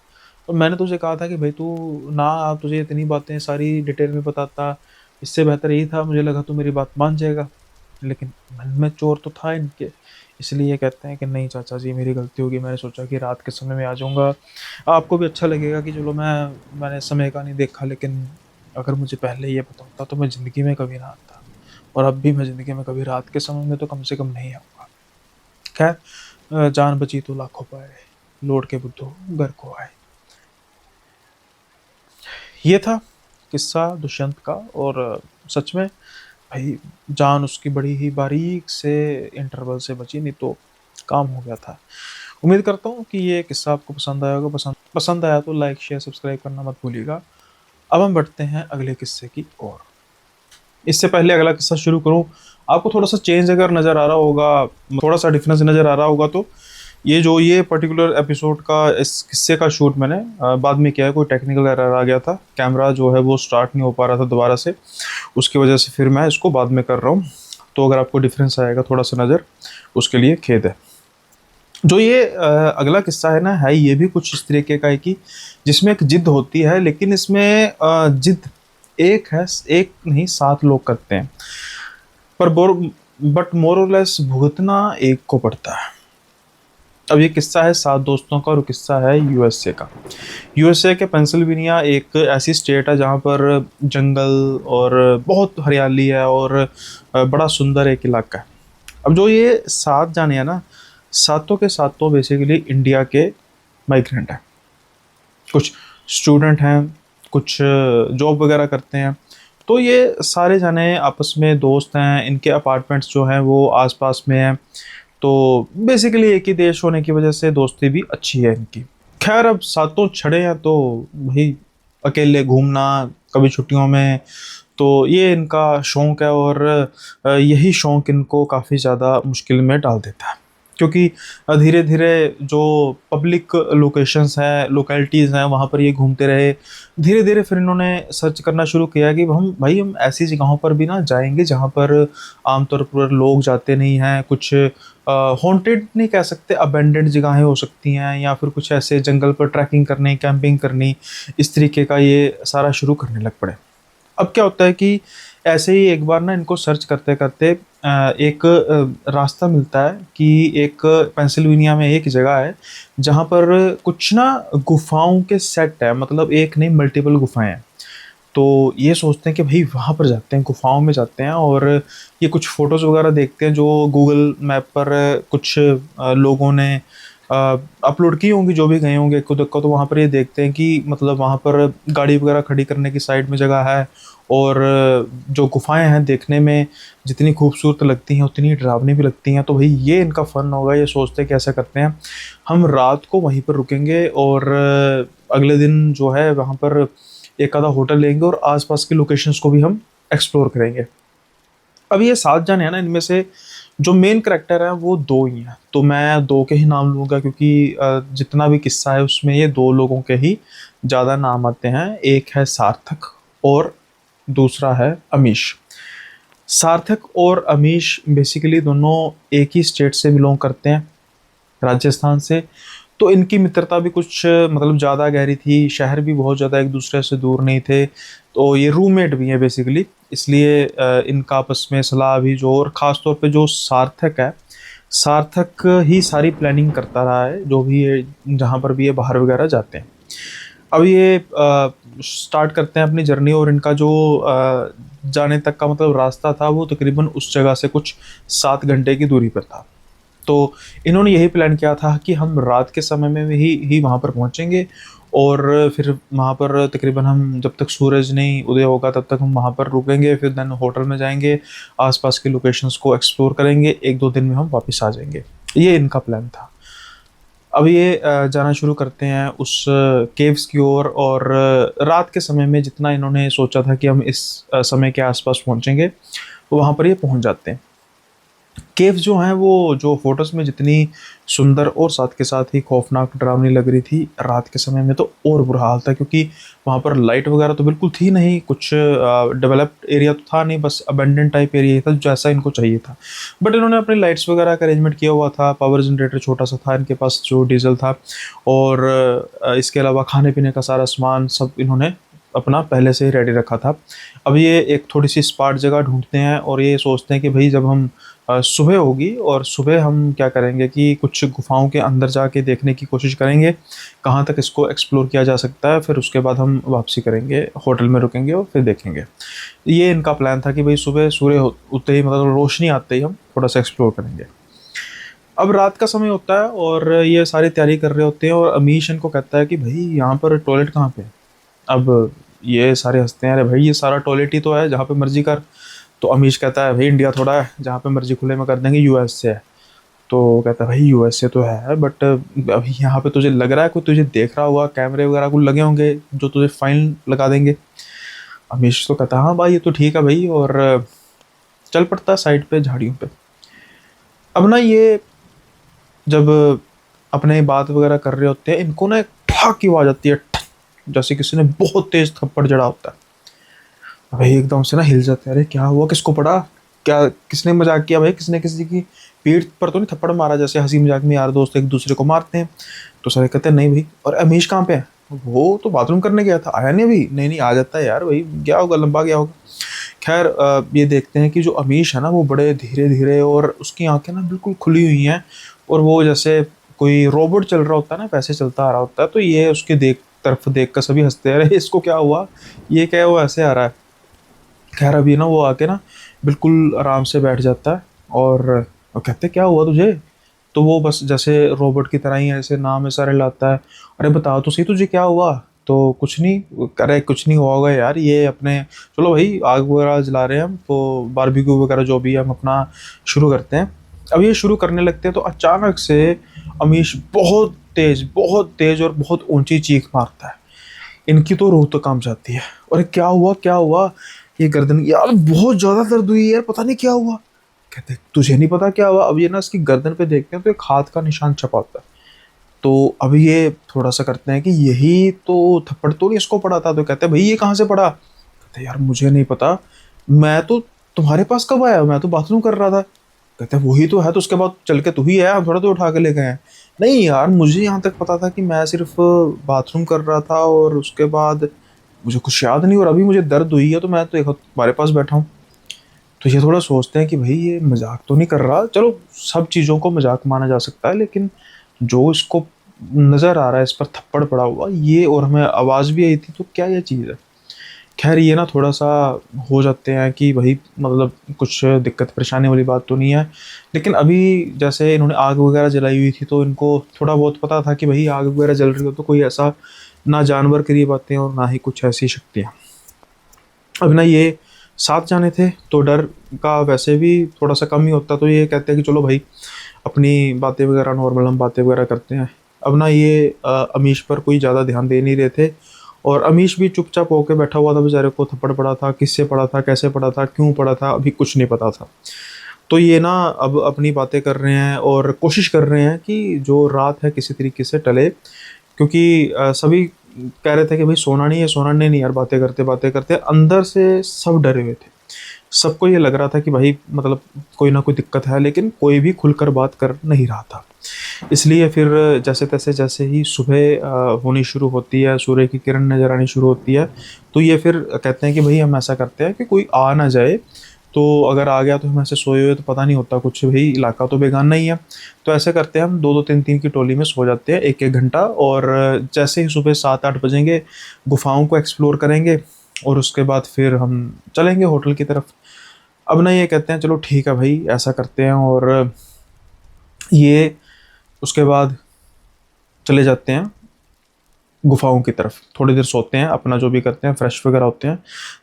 और मैंने तुझे कहा था कि भई तू ना आ, तुझे इतनी बातें सारी डिटेल में बताता, इससे बेहतर यही था, मुझे लगा तू मेरी बात मान जाएगा। लेकिन मन में चोर तो था इनके, इसलिए ये कहते हैं कि नहीं चाचा जी मेरी गलती होगी, मैंने सोचा कि रात के समय में आ जाऊँगा। आपको भी अच्छा लगेगा कि चलो मैंने समय का नहीं देखा, लेकिन अगर मुझे पहले ये पता होता तो मैं ज़िंदगी में कभी ना आता। और अब भी मैं ज़िंदगी में कभी रात के समय में तो कम से कम नहीं आऊँगा। खैर जान बची तो लाखों पाए, लौट के बुद्धू घर को आए। ये था किस्सा दुष्यंत का, और सच में भाई जान उसकी बड़ी ही बारीक से इंटरवल से बची, नहीं तो काम हो गया था। उम्मीद करता हूँ कि ये किस्सा आपको पसंद आया होगा। पसंद पसंद आया तो लाइक शेयर सब्सक्राइब करना मत भूलिएगा। अब हम बढ़ते हैं अगले किस्से की ओर। इससे पहले अगला किस्सा शुरू करूँ, आपको थोड़ा सा चेंज अगर नज़र आ रहा होगा, थोड़ा सा डिफरेंस नज़र आ रहा होगा, तो ये पर्टिकुलर एपिसोड का इस किस्से का शूट मैंने बाद में किया है। कोई टेक्निकल एरर आ गया था, कैमरा जो है वो स्टार्ट नहीं हो पा रहा था दोबारा से, उसकी वजह से फिर मैं इसको बाद में कर रहा हूँ। तो अगर आपको डिफरेंस आएगा थोड़ा सा नज़र, उसके लिए खेद है। जो ये अगला किस्सा है ना, है ये भी कुछ इस तरीके का है कि जिसमें एक जिद होती है, लेकिन इसमें जिद एक है, एक नहीं 7 लोग करते हैं, पर बट मोर और लेस भुगतना एक को पड़ता है। अब ये किस्सा है 7 दोस्तों का, और किस्सा है यूएसए का। यूएसए के पेंसिल्वेनिया एक ऐसी स्टेट है जहाँ पर जंगल और बहुत हरियाली है, और बड़ा सुंदर एक इलाका है। अब जो ये 7 जाने हैं ना, सातों के सातों बेसिकली इंडिया के माइग्रेंट हैं। कुछ स्टूडेंट हैं, कुछ जॉब वगैरह करते हैं। तो ये सारे जाने आपस में दोस्त हैं, इनके अपार्टमेंट्स जो हैं वो आसपास में हैं। तो बेसिकली एक ही देश होने की वजह से दोस्ती भी अच्छी है इनकी। खैर, अब सातों छड़े हैं तो भाई अकेले घूमना कभी छुट्टियों में, तो ये इनका शौक़ है, और यही शौक़ इनको काफ़ी ज़्यादा मुश्किल में डाल देता है। क्योंकि धीरे धीरे जो पब्लिक लोकेशंस हैं, लोकेलिटीज़ हैं, वहाँ पर ये घूमते रहे। धीरे धीरे फिर इन्होंने सर्च करना शुरू किया कि हम ऐसी जगहों पर भी ना जाएंगे जहाँ पर आमतौर पर लोग जाते नहीं हैं। कुछ हॉन्टेड नहीं कह सकते, अबेंडेड जगहें हो सकती हैं, या फिर कुछ ऐसे जंगल पर ट्रैकिंग करनी, कैंपिंग करनी, इस तरीके का ये सारा शुरू करने लग पड़े। अब क्या होता है कि ऐसे ही एक बार ना इनको सर्च करते करते एक रास्ता मिलता है कि एक पेंसिल्वेनिया में एक जगह है जहाँ पर कुछ ना गुफाओं के सेट है, मतलब एक नहीं मल्टीपल गुफाएं हैं। तो ये सोचते हैं कि भाई वहाँ पर जाते हैं, गुफाओं में जाते हैं, और ये कुछ फ़ोटोज़ वगैरह देखते हैं जो गूगल मैप पर कुछ लोगों ने अपलोड की होंगी, जो भी गए होंगे इक्को दुक्का। तो वहाँ पर ये देखते हैं कि मतलब वहाँ पर गाड़ी वगैरह खड़ी करने की साइड में जगह है, और जो गुफाएं हैं देखने में जितनी खूबसूरत लगती हैं उतनी डरावनी भी लगती हैं। तो भाई ये इनका फ़न होगा, ये सोचते हैं कि ऐसा करते हैं, हम रात को वहीं पर रुकेंगे, और अगले दिन जो है वहाँ पर एक आधा होटल लेंगे, और आसपास की लोकेशंस को भी हम एक्सप्लोर करेंगे। अब ये 7 जन है ना, इनमें से जो मेन करैक्टर है वो 2 ही हैं, तो मैं 2 के ही नाम लूँगा, क्योंकि जितना भी किस्सा है उसमें ये 2 लोगों के ही ज़्यादा नाम आते हैं। एक है सार्थक और दूसरा है अमीश। सार्थक और अमीश बेसिकली दोनों एक ही स्टेट से बिलोंग करते हैं, राजस्थान से। तो इनकी मित्रता भी कुछ मतलब ज़्यादा गहरी थी, शहर भी बहुत ज़्यादा एक दूसरे से दूर नहीं थे। तो ये रूममेट भी हैं बेसिकली, इसलिए इनका आपस में सलाह भी जो, और ख़ास तौर पे जो सार्थक है, सार्थक ही सारी प्लानिंग करता रहा है, जो भी ये जहाँ पर भी ये बाहर वगैरह जाते हैं। अब ये स्टार्ट करते हैं अपनी जर्नी, और इनका जो जाने तक का मतलब रास्ता था वो तकरीबन उस जगह से कुछ 7 घंटे की दूरी पर था। तो इन्होंने यही प्लान किया था कि हम रात के समय में ही वहाँ पर पहुँचेंगे, और फिर वहाँ पर तकरीबन हम जब तक सूरज नहीं उदय होगा तब तक हम वहाँ पर रुकेंगे, फिर देन होटल में जाएंगे, आसपास की लोकेशंस को एक्सप्लोर करेंगे, 1-2 दिन में हम वापस आ जाएंगे। ये इनका प्लान था। अब ये जाना शुरू करते हैं उस केव्स की ओर, और रात के समय में जितना इन्होंने सोचा था कि हम इस समय के आसपास पहुँचेंगे, वहाँ पर ये पहुँच जाते हैं। केव्स जो हैं वो जो फ़ोटोज़ में जितनी सुंदर और साथ के साथ ही खौफ़नाक डरावनी लग रही थी, रात के समय में तो और बुरा हाल था, क्योंकि वहाँ पर लाइट वगैरह तो बिल्कुल थी नहीं, कुछ डेवलप्ड एरिया तो था नहीं, बस अबैंडन टाइप एरिया ही था जैसा इनको चाहिए था। बट इन्होंने अपनी लाइट्स वगैरह का अरेंजमेंट किया हुआ था, पावर जनरेटर छोटा-सा था इनके पास जो डीज़ल था, और इसके अलावा खाने-पीने का सारा सामान सब इन्होंने अपना पहले से ही रेडी रखा था। अब ये एक थोड़ी-सी स्पार्ट जगह ढूँढते हैं, और ये सोचते हैं कि भई जब हम सुबह होगी, और सुबह हम क्या करेंगे कि कुछ गुफ़ाओं के अंदर जाके देखने की कोशिश करेंगे, कहाँ तक इसको एक्सप्लोर किया जा सकता है, फिर उसके बाद हम वापसी करेंगे, होटल में रुकेंगे और फिर देखेंगे। ये इनका प्लान था कि भई सुबह सूर्य उगते ही, मतलब रोशनी आते ही हम थोड़ा-सा एक्सप्लोर करेंगे। अब रात का समय होता है और ये सारी तैयारी कर रहे होते हैं, और अमीश इनको कहता है कि भई यहाँ पर टॉयलेट कहाँ पे है? अब ये सारे हँसते हैं, अरे भाई ये सारा टॉयलेट ही तो है, जहाँ पे मर्जी कर। तो अमीश कहता है भाई इंडिया थोड़ा है जहाँ पे मर्जी खुले में कर देंगे, यूएस से है। तो कहता है भाई यूएसए तो है, बट अभी यहाँ पे तुझे लग रहा है कोई तुझे देख रहा होगा, कैमरे वगैरह कुछ लगे होंगे जो तुझे फाइन लगा देंगे। अमीश तो कहता है हाँ भाई ये तो ठीक है भाई, और चल पड़ता है साइड पे झाड़ियों पे। अब ना ये जब अपने बात वगैरह कर रहे होते हैं, इनको ना एक ठा की आवाज आती है, ठक, जैसे किसी ने बहुत तेज थप्पड़ जड़ा होता है। भाई एकदम से ना हिल जाते हैं, अरे क्या हुआ, किसको पड़ा, क्या किसने मजाक किया भाई, किसने किसी की पीठ पर तो नहीं थप्पड़ मारा, जैसे हंसी मजाक में यार दोस्त एक दूसरे को मारते हैं। तो सारे कहते हैं नहीं भाई। और अमीश कहाँ पे है? वो तो बाथरूम करने गया था, आया नहीं अभी। नहीं नहीं आ जाता है यार भाई, क्या होगा, लंबा गया होगा। खैर ये देखते हैं कि जो अमीश है ना वो बड़े धीरे धीरे, और उसकी आंखें ना बिल्कुल खुली हुई हैं, और वो जैसे कोई रोबोट चल रहा होता है ना वैसे चलता आ रहा होता है। तो ये उसके तरफ देख कर सभी हंसते हैं, अरे इसको क्या हुआ, ये क्या है, वो ऐसे आ रहा है। खैर अभी ना वो आके ना बिल्कुल आराम से बैठ जाता है, और वो कहते क्या हुआ तुझे? तो वो बस जैसे रोबोट की तरह ही ऐसे नाम ऐसा लाता है, अरे बताओ तो सही तुझे क्या हुआ? तो कुछ नहीं, अरे कुछ नहीं हुआ होगा यार, ये अपने चलो भाई आग वगैरह जला रहे हैं हम, तो बारबेक्यू वगैरह जो भी है हम अपना शुरू करते हैं। अब ये शुरू करने लगते हैं तो अचानक से अमीश बहुत तेज और बहुत ऊंची चीख मारता है। इनकी तो रूह तो काम जाती है, अरे क्या हुआ क्या हुआ? ये गर्दन यार बहुत ज्यादा दर्द हुई है यार, पता नहीं क्या हुआ। कहते तुझे नहीं पता क्या हुआ? अब ये ना इसकी गर्दन पे देखते हैं तो एक हाथ का निशान छपा होता है। तो अभी ये थोड़ा सा करते हैं कि यही तो थप्पड़ तो नहीं इसको पड़ा था। तो कहते हैं भाई ये कहाँ से पड़ा? कहते यार मुझे नहीं पता, मैं तो तुम्हारे पास कब आया, मैं तो बाथरूम कर रहा था। कहते हैं वही तो है, तो उसके बाद चल के तू ही आया, हम थोड़ा तो उठा के ले गए हैं। नहीं यार मुझे यहाँ तक पता था कि मैं सिर्फ बाथरूम कर रहा था, और उसके बाद मुझे कुछ याद नहीं, और अभी मुझे दर्द हुई है तो मैं तो एक तुम्हारे पास बैठा हूँ। तो ये थोड़ा सोचते हैं कि भाई ये मजाक तो नहीं कर रहा। चलो सब चीज़ों को मजाक माना जा सकता है, लेकिन जो इसको नज़र आ रहा है इस पर थप्पड़ पड़ा हुआ ये, और हमें आवाज़ भी आई थी, तो क्या ये चीज़ है? खैर ये ना थोड़ा सा हो जाते हैं कि भाई मतलब कुछ दिक्कत परेशानी वाली बात तो नहीं है। लेकिन अभी जैसे इन्होंने आग वगैरह जलाई हुई थी, तो इनको थोड़ा बहुत पता था कि भाई आग वगैरह जल रही हो तो कोई ऐसा ना जानवर करीब आते हैं और ना ही कुछ ऐसी शक्तियाँ। अब ना ये 7 जाने थे तो डर का वैसे भी थोड़ा सा कम ही होता, तो ये कहते हैं कि चलो भाई अपनी बातें वगैरह नॉर्मल हम बातें वगैरह करते हैं। अब ना ये अमीश पर कोई ज़्यादा ध्यान दे नहीं रहे थे, और अमीश भी चुपचाप होकर बैठा हुआ था, बेचारे को थप्पड़ पड़ा था, किससे पड़ा था, कैसे पड़ा था, क्यों पड़ा था, अभी कुछ नहीं पता था। तो ये ना अब अपनी बातें कर रहे हैं और कोशिश कर रहे हैं कि जो रात है किसी तरीके से टले, क्योंकि सभी कह रहे थे कि भाई सोना नहीं है, सोना नहीं, नहीं यार, बातें करते अंदर से सब डरे हुए थे। सबको ये लग रहा था कि भाई मतलब कोई ना कोई दिक्कत है, लेकिन कोई भी खुलकर बात कर नहीं रहा था। इसलिए फिर जैसे तैसे जैसे ही सुबह होनी शुरू होती है, सूर्य की किरण नज़र आनी शुरू होती है, तो ये फिर कहते हैं कि भाई हम ऐसा करते हैं कि कोई आ ना जाए, तो अगर आ गया तो हम ऐसे सोए हुए तो पता नहीं होता कुछ, भाई इलाका तो बेगान नहीं है। तो ऐसे करते हैं हम दो दो तीन तीन की टोली में सो जाते हैं एक एक घंटा, और जैसे ही सुबह 7-8 बजेंगे गुफाओं को एक्सप्लोर करेंगे, और उसके बाद फिर हम चलेंगे होटल की तरफ। अब ना ये कहते हैं चलो ठीक है भाई ऐसा करते हैं, और ये उसके बाद चले जाते हैं गुफाओं की तरफ। थोड़ी देर सोते हैं, अपना जो भी करते हैं, फ्रेश वगैरह होते हैं,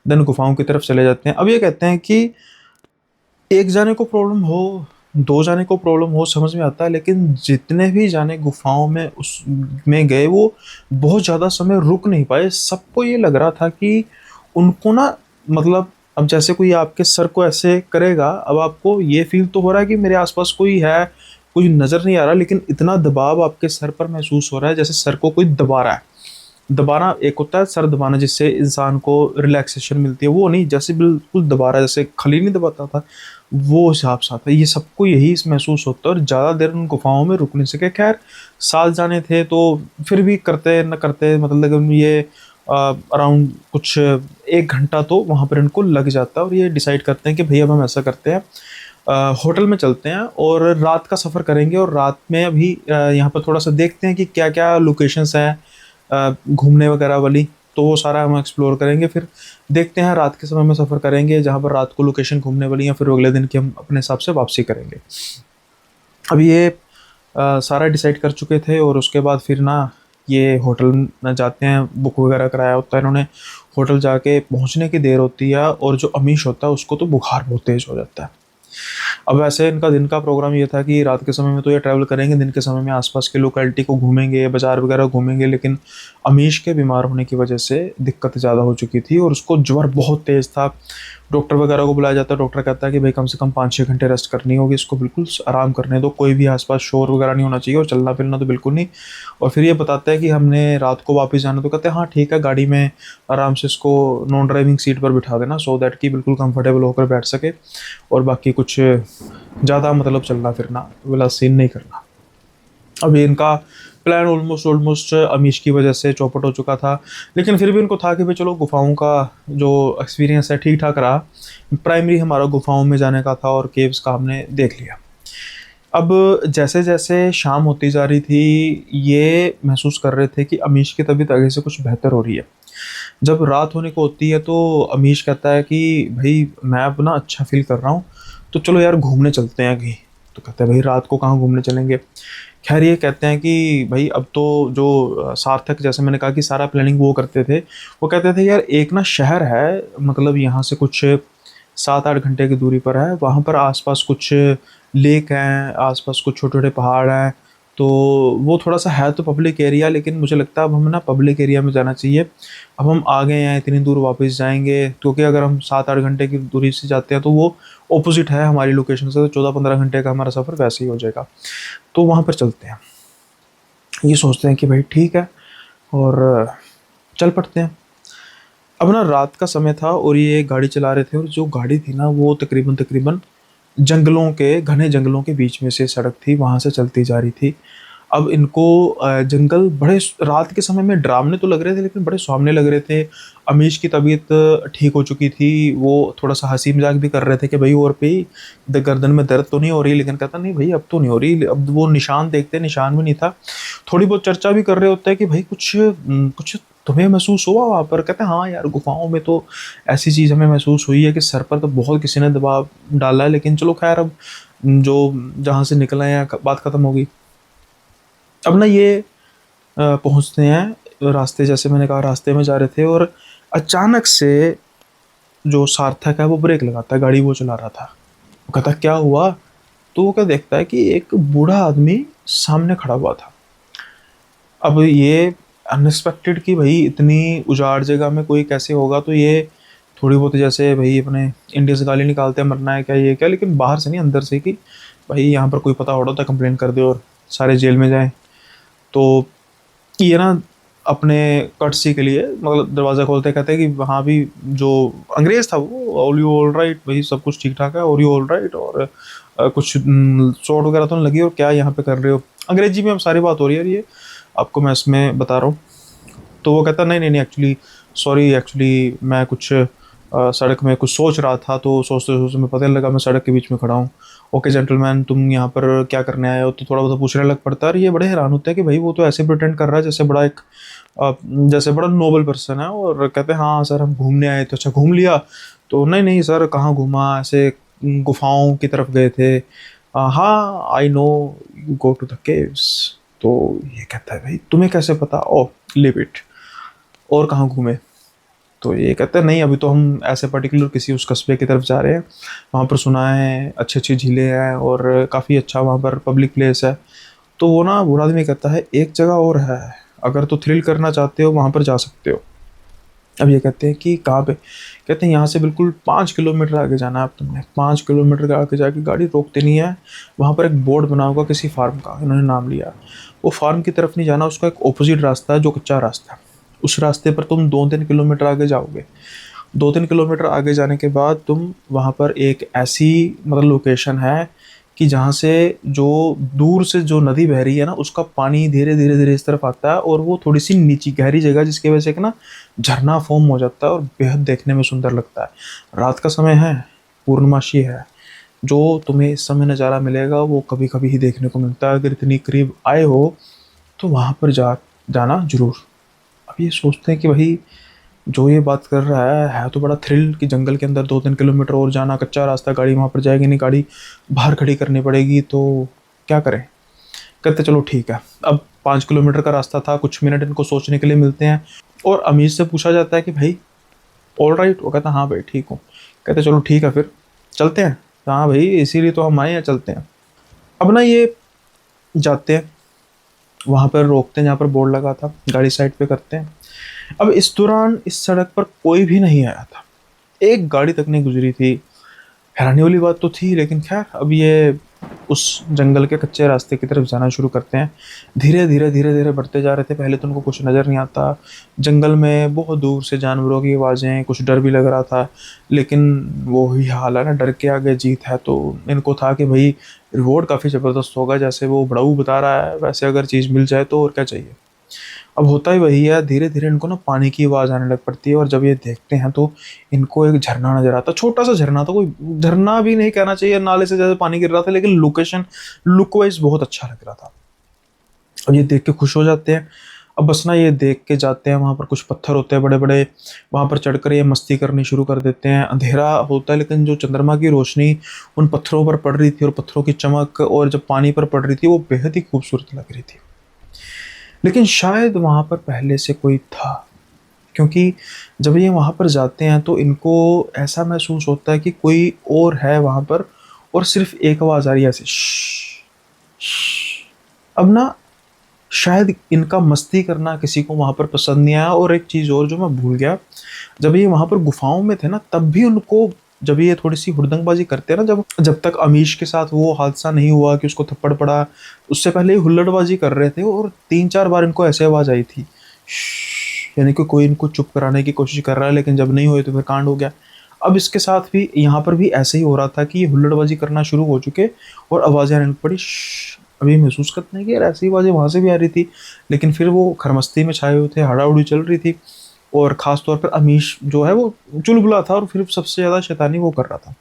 देन गुफाओं की तरफ चले जाते हैं। अब ये कहते हैं कि एक जाने को प्रॉब्लम हो, दो जाने को प्रॉब्लम हो, समझ में आता है, लेकिन जितने भी जाने गुफाओं में उस में गए वो बहुत ज़्यादा समय रुक नहीं पाए। सबको ये लग रहा था कि उनको ना मतलब अब जैसे कोई आपके सर को ऐसे करेगा, अब आपको ये फील तो हो रहा है कि मेरे आसपास कोई है, कोई नज़र नहीं आ रहा, लेकिन इतना दबाव आपके सर पर महसूस हो रहा है जैसे सर को कोई दबा रहा है। दबाना एक होता है सर दबाना जिससे इंसान को रिलैक्सेशन मिलती है, वो नहीं, जैसे बिल्कुल दबा रहा है, जैसे खली नहीं दबाता था, वो हिसाब से आता है। ये सबको यही महसूस होता है, और ज़्यादा देर उन गुफाओं में रुक नहीं सके। खैर 7 जाने थे तो फिर भी करते न करते मतलब ये अराउंड कुछ 1 घंटा तो वहाँ पर इनको लग जाता है, और ये डिसाइड करते हैं कि भैया अब हम ऐसा करते हैं, होटल में चलते हैं और रात का सफ़र करेंगे, और रात में अभी यहाँ पर थोड़ा सा देखते हैं कि क्या क्या लोकेशंस हैं घूमने वगैरह वाली, तो वो सारा हम एक्सप्लोर करेंगे। फिर देखते हैं रात के समय में सफ़र करेंगे जहाँ पर रात को लोकेशन घूमने वाली है, फिर अगले दिन की हम अपने हिसाब से वापसी करेंगे। अब ये सारा डिसाइड कर चुके थे, और उसके बाद फिर ना ये होटल में जाते हैं, बुक वगैरह कराया होता है इन्होंने, होटल जाके पहुंचने की देर होती है और जो अमीश होता है उसको तो बुखार बहुत तेज हो जाता है। अब वैसे इनका दिन का प्रोग्राम ये था कि रात के समय में तो ये ट्रैवल करेंगे, दिन के समय में आसपास के लोकेलिटी को घूमेंगे, बाजार वगैरह घूमेंगे, लेकिन अमीश के बीमार होने की वजह से दिक्कत ज़्यादा हो चुकी थी और उसको ज्वर बहुत तेज़ था। डॉक्टर वगैरह को बुलाया जाता है, डॉक्टर कहता है कि भाई कम से कम 5-6 घंटे रेस्ट करनी होगी, इसको बिल्कुल आराम करने दो, कोई भी आसपास शोर वगैरह नहीं होना चाहिए और चलना फिरना तो बिल्कुल नहीं। और फिर ये बताता है कि हमने रात को वापस जाना, तो कहते हैं हाँ ठीक है, गाड़ी में आराम से इसको नॉन ड्राइविंग सीट पर बिठा देना, सो दैट कि बिल्कुल कंफर्टेबल होकर बैठ सके और बाकी कुछ ज़्यादा मतलब चलना फिरना वाला सीन नहीं करना। अभी इनका प्लान ऑलमोस्ट ऑलमोस्ट अमीश की वजह से चौपट हो चुका था, लेकिन फिर भी इनको था कि भाई चलो गुफाओं का जो एक्सपीरियंस है ठीक ठाक रहा। प्राइमरी हमारा गुफाओं में जाने का था और केव्स का हमने देख लिया। अब जैसे जैसे शाम होती जा रही थी, ये महसूस कर रहे थे कि अमीश की तबीयत आगे से कुछ बेहतर हो रही है। जब रात होने को होती है तो अमीश कहता है कि भाई मैं अब ना अच्छा फील कर रहा हूँ, तो चलो यार घूमने चलते हैं कहीं। तो कहते हैं भाई रात को कहाँ घूमने चलेंगे। खैर ये कहते हैं कि भाई अब तो जो सार्थक, जैसे मैंने कहा कि सारा प्लानिंग वो करते थे, वो कहते थे यार एक ना शहर है, मतलब यहाँ से कुछ 7-8 घंटे की दूरी पर है, वहाँ पर आसपास कुछ लेक हैं, आसपास कुछ छोटे छोटे पहाड़ हैं, तो वो थोड़ा सा है तो पब्लिक एरिया, लेकिन मुझे लगता है अब हमें ना पब्लिक एरिया में जाना चाहिए। अब हम आ गए हैं, इतनी दूर वापस जाएंगे, क्योंकि अगर हम 7-8 घंटे की दूरी से जाते हैं तो वो ऑपोजिट है हमारी लोकेशन से, तो 14-15 घंटे का हमारा सफ़र वैसे ही हो जाएगा, तो वहाँ पर चलते हैं। ये सोचते हैं कि भाई ठीक है और चल पड़ते हैं। अब ना रात का समय था और ये गाड़ी चला रहे थे, और जो गाड़ी थी ना वो तकरीबन तकरीबन जंगलों के, घने जंगलों के बीच में से सड़क थी, वहाँ से चलती जा रही थी। अब इनको जंगल बड़े रात के समय में डरावने तो लग रहे थे, लेकिन बड़े सुहावने लग रहे थे। अमीश की तबीयत ठीक हो चुकी थी, वो थोड़ा सा हंसी मजाक भी कर रहे थे कि भाई और पे गर्दन में दर्द तो नहीं हो रही, लेकिन कहता नहीं भाई अब तो नहीं हो रही। अब वो निशान देखते, निशान भी नहीं था। थोड़ी बहुत चर्चा भी कर रहे होते हैं कि भाई कुछ कुछ तुम्हें महसूस हुआ वहाँ पर। कहते हैं हाँ यार, गुफाओं में तो ऐसी चीज़ हमें महसूस हुई है कि सर पर तो बहुत किसी ने दबाव डाला है, लेकिन चलो खैर अब जो जहाँ से निकला है बात खत्म होगी। अब ना ये पहुंचते हैं रास्ते, जैसे मैंने कहा रास्ते में जा रहे थे और अचानक से जो सार्थक है वो ब्रेक लगाता है, गाड़ी वो चला रहा था। वो कहता क्या हुआ, तो वो क्या देखता है कि एक बूढ़ा आदमी सामने खड़ा हुआ था। अब ये अनएक्सपेक्टेड कि भाई इतनी उजाड़ जगह में कोई कैसे होगा, तो ये थोड़ी बहुत जैसे भाई अपने इंडिया से गाली निकालते हैं, मरना है क्या ये क्या, लेकिन बाहर से नहीं अंदर से कि भाई यहाँ पर कोई पता हो रहा था कंप्लेन कर दे और सारे जेल में जाएं। तो ये ना अपने कर्टसी के लिए मतलब दरवाज़ा खोलते कहते हैं कि वहाँ भी जो अंग्रेज़ था वो ऑल यू ऑल राइट, भाई सब कुछ ठीक ठाक है, और यू ऑल राइट, और कुछ चोट वगैरह तो नहीं लगी, और क्या यहाँ पे कर रहे हो। अंग्रेजी में अब सारी बात हो रही है, ये आपको मैं इसमें बता रहा हूँ। तो वो कहता नहीं नहीं नहीं, एक्चुअली सॉरी, एक्चुअली मैं कुछ सड़क में कुछ सोच रहा था, तो सोचते सोचते मैं पता नहीं लगा मैं सड़क के बीच में खड़ा हूँ। ओके जेंटलमैन, तुम यहाँ पर क्या करने आए हो, तो थोड़ा बहुत पूछने लग पड़ता है। और ये बड़े हैरान होते हैं कि भाई वो तो ऐसे प्रिटेंड कर रहा है जैसे बड़ा एक जैसे बड़ा नोबल पर्सन है, और कहते हैं हाँ सर हम घूमने आए। तो अच्छा घूम लिया, तो नहीं नहीं सर कहाँ घूमा, ऐसे गुफाओं की तरफ गए थे। हाँ I know you go to the caves. तो ये कहता है भाई तुम्हें कैसे पता, ओ लिव इट, और कहाँ घूमे। तो ये कहते हैं नहीं अभी तो हम ऐसे पर्टिकुलर किसी उस कस्बे की तरफ जा रहे हैं, वहाँ पर सुना है अच्छी अच्छी झीलें हैं और काफ़ी अच्छा वहाँ पर पब्लिक प्लेस है। तो वो ना बूढ़ा आदमी कहता है एक जगह और है, अगर तो थ्रिल करना चाहते हो वहाँ पर जा सकते हो। अब ये कहते हैं कि कहाँ पे, कहते हैं यहाँ से बिल्कुल 5 किलोमीटर आगे जाना है। अब तुमने 5 किलोमीटर के आगे जाके गाड़ी रोकते नहीं है, वहाँ पर एक बोर्ड बना होगा किसी फार्म का, इन्होंने नाम लिया। वो फार्म की तरफ नहीं जाना, उसका एक ऑपोजिट रास्ता है जो कच्चा रास्ता है। उस रास्ते पर तुम 2-3 किलोमीटर आगे जाओगे। 2-3 किलोमीटर आगे जाने के बाद तुम वहाँ पर एक ऐसी मतलब लोकेशन है कि जहाँ से जो दूर से जो नदी बह रही है ना, उसका पानी धीरे धीरे धीरे इस तरफ आता है, और वो थोड़ी सी नीची गहरी जगह जिसकी वजह से एक ना झरना फॉर्म हो जाता है और बेहद देखने में सुंदर लगता है। रात का समय है, पूर्णमासी है, जो तुम्हें इस समय नज़ारा मिलेगा वो कभी कभी ही देखने को मिलता है। अगर इतनी करीब आए हो तो वहाँ पर जाना जरूर। अब ये सोचते हैं कि भाई जो ये बात कर रहा है तो बड़ा थ्रिल कि जंगल के अंदर 2-3 किलोमीटर और जाना, कच्चा रास्ता, गाड़ी वहाँ पर जाएगी नहीं, गाड़ी बाहर खड़ी करनी पड़ेगी, तो क्या करें। कहते चलो ठीक है। अब 5 किलोमीटर का रास्ता था, कुछ मिनट इनको सोचने के लिए मिलते हैं और अमीर से पूछा जाता है कि भाई ऑल राइट? वो कहता हाँ भाई ठीक हूँ। कहते चलो ठीक है फिर चलते हैं। हाँ भाई इसीलिए तो हम आए हैं, चलते हैं। अब ना ये जाते हैं, वहाँ पर रोकते हैं जहाँ पर बोर्ड लगा था, गाड़ी साइड पे करते हैं। अब इस दौरान इस सड़क पर कोई भी नहीं आया था, एक गाड़ी तक नहीं गुजरी थी। हैरानी वाली बात तो थी, लेकिन खैर अब ये उस जंगल के कच्चे रास्ते की तरफ जाना शुरू करते हैं। धीरे धीरे धीरे धीरे बढ़ते जा रहे थे। पहले तो उनको कुछ नज़र नहीं आता, जंगल में बहुत दूर से जानवरों की आवाज़ें, कुछ डर भी लग रहा था। लेकिन वो ही हाल है ना, डर के आगे जीत है। तो इनको था कि भाई रिवॉर्ड काफ़ी ज़बरदस्त होगा, जैसे वो बड़ाऊ बता रहा है वैसे अगर चीज़ मिल जाए तो और क्या चाहिए। अब होता ही वही है, धीरे धीरे इनको ना पानी की आवाज़ आने लग पड़ती है और जब ये देखते हैं तो इनको एक झरना नजर आता है। छोटा सा झरना था, कोई झरना भी नहीं कहना चाहिए, नाले से जैसे पानी गिर रहा था, लेकिन लोकेशन लुक वाइज बहुत अच्छा लग रहा था। अब ये देख के खुश हो जाते हैं। अब बस ना ये देख के जाते हैं, वहाँ पर कुछ पत्थर होते हैं बड़े बड़े, वहाँ पर चढ़कर ये मस्ती करनी शुरू कर देते हैं। अंधेरा होता है लेकिन जो चंद्रमा की रोशनी उन पत्थरों पर पड़ रही थी और पत्थरों की चमक और जब पानी पर पड़ रही थी वो बेहद ही खूबसूरत लग रही थी। लेकिन शायद वहाँ पर पहले से कोई था, क्योंकि जब ये वहाँ पर जाते हैं तो इनको ऐसा महसूस होता है कि कोई और है वहाँ पर, और सिर्फ एक आवाज़ आ रही है ऐसे श्श, श्श। अब ना शायद इनका मस्ती करना किसी को वहाँ पर पसंद नहीं आया। और एक चीज़ और जो मैं भूल गया, जब ये वहाँ पर गुफाओं में थे ना तब भी उनको, जब ये थोड़ी सी हुड़दंगबाजी करते हैं ना, जब जब तक अमीश के साथ वो हादसा नहीं हुआ कि उसको थप्पड़ पड़ा, उससे पहले ये हुल्लड़बाजी कर रहे थे और 3-4 बार इनको ऐसे आवाज़ आई थी "श्श", यानी कि कोई इनको चुप कराने की कोशिश कर रहा है, लेकिन जब नहीं हुए तो फिर कांड हो गया। अब इसके साथ भी यहाँ पर भी ऐसे ही हो रहा था कि ये हुल्लड़बाजी करना शुरू हो चुके और आवाज़ें आने लग पड़ी "श्श", अभी महसूस करते हैं कि यार ऐसी आवाज़ें वहाँ से भी आ रही थी, लेकिन फिर वो खरमस्ती में छाए हुए थे, हड़ाउड़ी चल रही थी। और ख़ास तौर पर अमीश जो है वो चुलबुला था और फिर सबसे ज़्यादा शैतानी वो कर रहा था।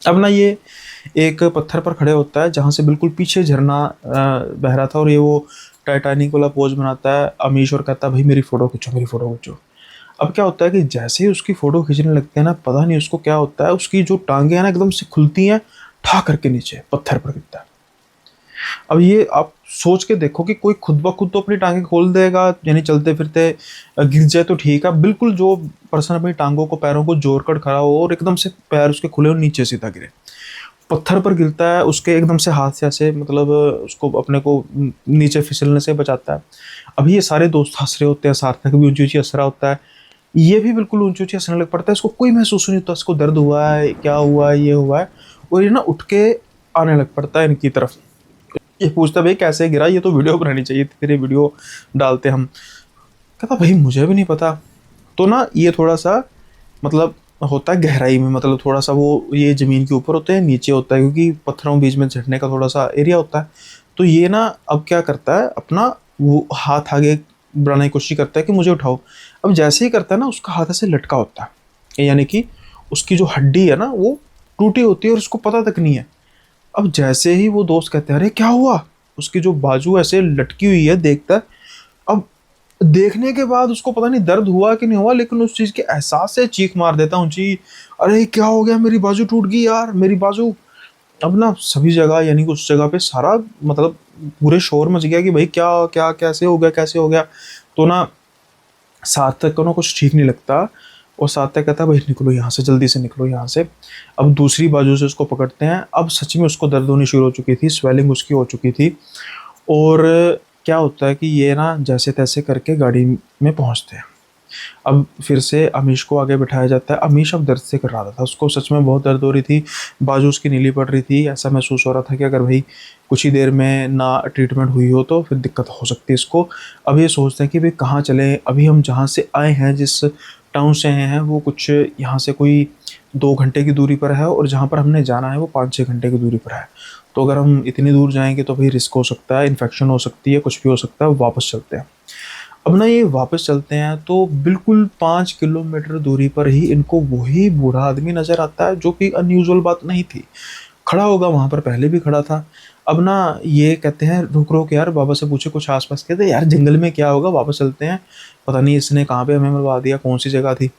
अब ना ये एक पत्थर पर खड़े होता है जहाँ से बिल्कुल पीछे झरना बह रहा था, और ये वो टाइटैनिक वाला पोज बनाता है अमीश और कहता है भाई मेरी फ़ोटो खींचो, मेरी फ़ोटो खींचो। अब क्या होता है कि जैसे ही उसकी फ़ोटो खींचने लगते हैं ना, पता नहीं उसको क्या होता है, उसकी जो टाँगें हैं ना एकदम से खुलती हैं, ठा करके नीचे पत्थर पर गिरता है। अब ये आप सोच के देखो कि कोई खुद ब खुद तो अपनी टाँगें खोल देगा, यानी चलते-फिरते गिर जाए तो ठीक है। बिल्कुल जो पर्सन अपनी टाँगों को, पैरों को जोड़ कर खड़ा हो और एकदम से पैर उसके खुले और नीचे सीधा गिरे। पत्थर पर गिरता है, उसके एकदम से हाथ से ऐसे मतलब उसको अपने को नीचे फिसलने से बचाता है। अभी ये सारे दोस्त हँस रहे होते हैं, सार्थक भी ऊँची-ऊँची हँस रहा होता है। ये भी बिल्कुल ऊँची-ऊँची हँसने लग पड़ता है, इसको कोई महसूस नहीं होता, इसको दर्द हुआ है, क्या हुआ है, ये हुआ है, और ये ना उठ के आने लग पड़ता है इनकी तरफ। ये पूछता भाई कैसे गिरा, ये तो वीडियो बनानी चाहिए थी, तेरी वीडियो डालते हम। कहता भाई मुझे भी नहीं पता। तो ना ये थोड़ा सा मतलब होता है गहराई में, मतलब थोड़ा सा वो ये ज़मीन के ऊपर होते हैं, नीचे होता है, क्योंकि पत्थरों के बीच में झटने का थोड़ा सा एरिया होता है। तो ये ना अब क्या करता है, अपना वो हाथ आगे बढ़ाने की कोशिश करता है कि मुझे उठाओ। अब जैसे ही करता है ना, उसका हाथ ऐसे लटका होता है, यानी कि उसकी जो हड्डी है ना वो टूटी होती है और उसको पता तक नहीं है। अब जैसे ही वो दोस्त कहते हैं अरे क्या हुआ, उसकी जो बाजू ऐसे लटकी हुई है, देखता है। अब देखने के बाद उसको पता नहीं दर्द हुआ कि नहीं हुआ, लेकिन उस चीज़ के एहसास से चीख मार देता ऊँची, अरे क्या हो गया, मेरी बाजू टूट गई यार, मेरी बाजू। अब ना सभी जगह, यानी कि उस जगह पे सारा मतलब पूरे शोर मच गया कि भाई क्या क्या कैसे हो गया, कैसे हो गया। तो ना सार्थक को ना कुछ ठीक नहीं लगता और सार्थक कहता है भाई निकलो यहाँ से, जल्दी से निकलो यहाँ से। अब दूसरी बाजू से उसको पकड़ते हैं। अब सच में उसको दर्द होनी शुरू हो चुकी थी, स्वेलिंग उसकी हो चुकी थी। और क्या होता है कि ये ना जैसे तैसे करके गाड़ी में पहुँचते हैं। अब फिर से अमीश को आगे बिठाया जाता है। अमीश अब दर्द से कर रहा था, उसको सच में बहुत दर्द हो रही थी, बाजू उसकी नीली पड़ रही थी। ऐसा महसूस हो रहा था कि अगर भाई कुछ ही देर में ना ट्रीटमेंट हुई हो तो फिर दिक्कत हो सकती है इसको। अब ये सोचते हैं कि भाई कहाँ चलें, अभी हम जहाँ से आए हैं, जिस टाउन से आए हैं, वो कुछ यहाँ से कोई 2 घंटे की दूरी पर है, और जहाँ पर हमने जाना है वो 5-6 घंटे की दूरी पर है। तो अगर हम इतनी दूर जाएँगे तो भाई रिस्क हो सकता है, इन्फेक्शन हो सकती है, कुछ भी हो सकता है, वापस चलते हैं। अब ना ये वापस चलते हैं तो बिल्कुल 5 किलोमीटर दूरी पर ही इनको वही बूढ़ा आदमी नज़र आता है, जो कि अनयूजुअल बात नहीं थी। खड़ा होगा वहाँ पर, पहले भी खड़ा था। अब ना ये कहते हैं रुक रुक यार, बाबा से पूछे कुछ आस-पास। कहते यार जंगल में क्या होगा, वापस चलते हैं, पता नहीं इसने कहाँ पे हमें मरवा दिया, कौन-सी जगह थी।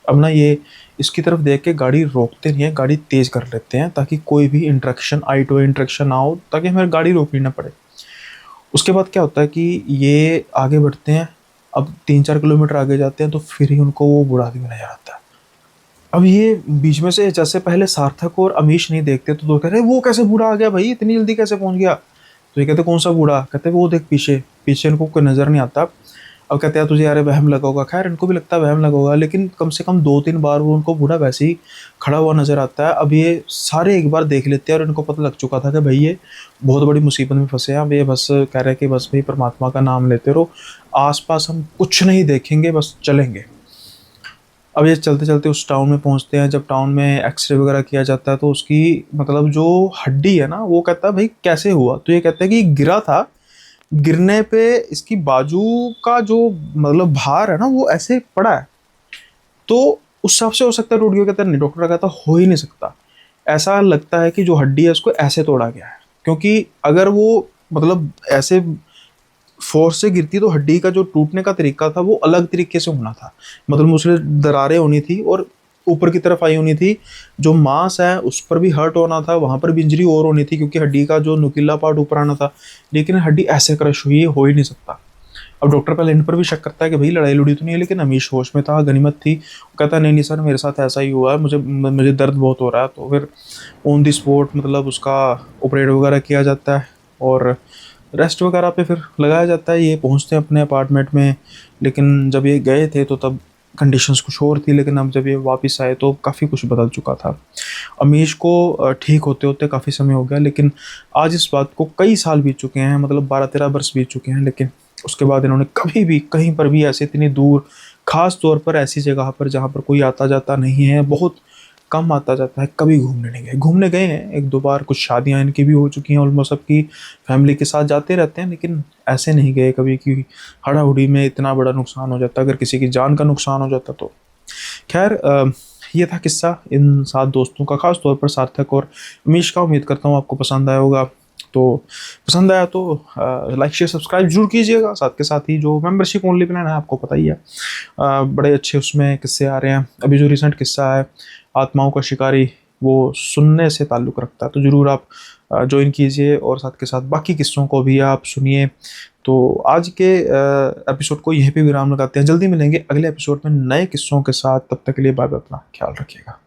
अब ना ये इसकी तरफ देख के गाड़ी रोकते नहीं हैं, गाड़ी तेज़ कर लेते हैं ताकि कोई भी interaction, eye to eye interaction ना हो, ताकि हमें गाड़ी रोकनी ना पड़े। उसके बाद क्या होता है कि ये आगे बढ़ते हैं, अब 3-4 किलोमीटर आगे जाते हैं तो फिर ही उनको वो बूढ़ा आदमी नज़र आता है। अब ये बीच में से जैसे पहले सार्थक और अमीश नहीं देखते तो कह रहे वो कैसे बूढ़ा आ गया भाई, इतनी जल्दी कैसे पहुंच गया? तो ये कहते कौन सा बूढ़ा? कहते वो देख पीछे। पीछे इनको कोई नज़र नहीं आता। अब कहते हैं तुझे यार वहम लगा होगा। खैर इनको भी लगता है वहम लगा होगा, लेकिन कम से कम 2-3 बार वो उनको बूढ़ा वैसे ही खड़ा हुआ नज़र आता है। अब ये सारे एक बार देख लेते हैं और इनको पता लग चुका था कि भाई ये बहुत बड़ी मुसीबत में फँसे हैं। अब ये बस कह रहे हैं कि बस भाई परमात्मा का नाम लेते रहो, आस-पास हम कुछ नहीं देखेंगे, बस चलेंगे। अब ये चलते-चलते उस टाउन में पहुँचते हैं। जब टाउन में एक्स-रे वगैरह किया जाता है तो उसकी मतलब जो हड्डी है ना, वो कहता है भाई कैसे हुआ? तो ये कहता है कि गिरा था, गिरने पे इसकी बाजू का जो मतलब भार है ना वो ऐसे पड़ा है, तो उस हिसाब से हो सकता है टूट गया। कहता है नहीं, डॉक्टर कहता हो ही नहीं सकता। ऐसा लगता है कि जो हड्डी है उसको ऐसे तोड़ा गया है, क्योंकि अगर वो मतलब ऐसे फोर्स से गिरती तो हड्डी का जो टूटने का तरीका था वो अलग तरीके से होना था। मतलब उसमें दरारें होनी थी और ऊपर की तरफ आई होनी थी। जो मांस है उस पर भी हर्ट होना था, वहां पर भी इंजरी और होनी थी क्योंकि हड्डी का जो नुकीला पार्ट ऊपर आना था। लेकिन हड्डी ऐसे क्रश हुई, हो ही नहीं सकता। अब डॉक्टर पहले इन पर भी शक करता है कि भाई लड़ाई लुड़ी तो नहीं है, लेकिन अमीश होश में था, गनीमत थी। वो कहता है नहीं नहीं सर, मेरे साथ ऐसा ही हुआ है, मुझे दर्द बहुत हो रहा है। तो फिर ऑन दी स्पॉट मतलब उसका ऑपरेट वगैरह किया जाता है और रेस्ट वगैरह पे फिर लगाया जाता है। ये पहुंचते हैं अपने अपार्टमेंट में, लेकिन जब ये गए थे तो तब कंडीशंस कुछ और थी, लेकिन अब जब ये वापस आए तो काफ़ी कुछ बदल चुका था। अमीश को ठीक होते होते काफ़ी समय हो गया, लेकिन आज इस बात को कई साल बीत चुके हैं, मतलब 12-13 वर्ष बीत चुके हैं। लेकिन उसके बाद इन्होंने कभी भी कहीं पर भी ऐसे इतनी दूर, खास तौर पर ऐसी जगह पर जहाँ पर कोई आता जाता नहीं है, बहुत कम आता जाता है, कभी घूमने नहीं गए। घूमने गए हैं 1-2 बार, कुछ शादियाँ इनकी भी हो चुकी हैं, ऑलमोस्ट सबकी फैमिली के साथ जाते रहते हैं, लेकिन ऐसे नहीं गए कभी कि हड़ाहुड़ी में इतना बड़ा नुकसान हो जाता, अगर किसी की जान का नुकसान हो जाता तो। खैर ये था किस्सा इन 7 दोस्तों का, खास तौर पर सार्थक और अमीश का। उम्मीद करता हूँ आपको पसंद आया होगा। तो पसंद आया तो लाइक शेयर सब्सक्राइब जरूर कीजिएगा। साथ के साथ ही जो मेंबरशिप ओनली प्लान है आपको पता ही है, बड़े अच्छे उसमें किस्से आ रहे हैं। अभी जो रिसेंट किस्सा है आत्माओं का शिकारी, वो सुनने से ताल्लुक़ रखता है, तो ज़रूर आप ज्वाइन कीजिए और साथ के साथ बाकी किस्सों को भी आप सुनिए। तो आज के एपिसोड को यहीं पे विराम लगाते हैं। जल्दी मिलेंगे अगले एपिसोड में नए किस्सों के साथ। तब तक के लिए बाय बाय, अपना ख्याल रखिएगा।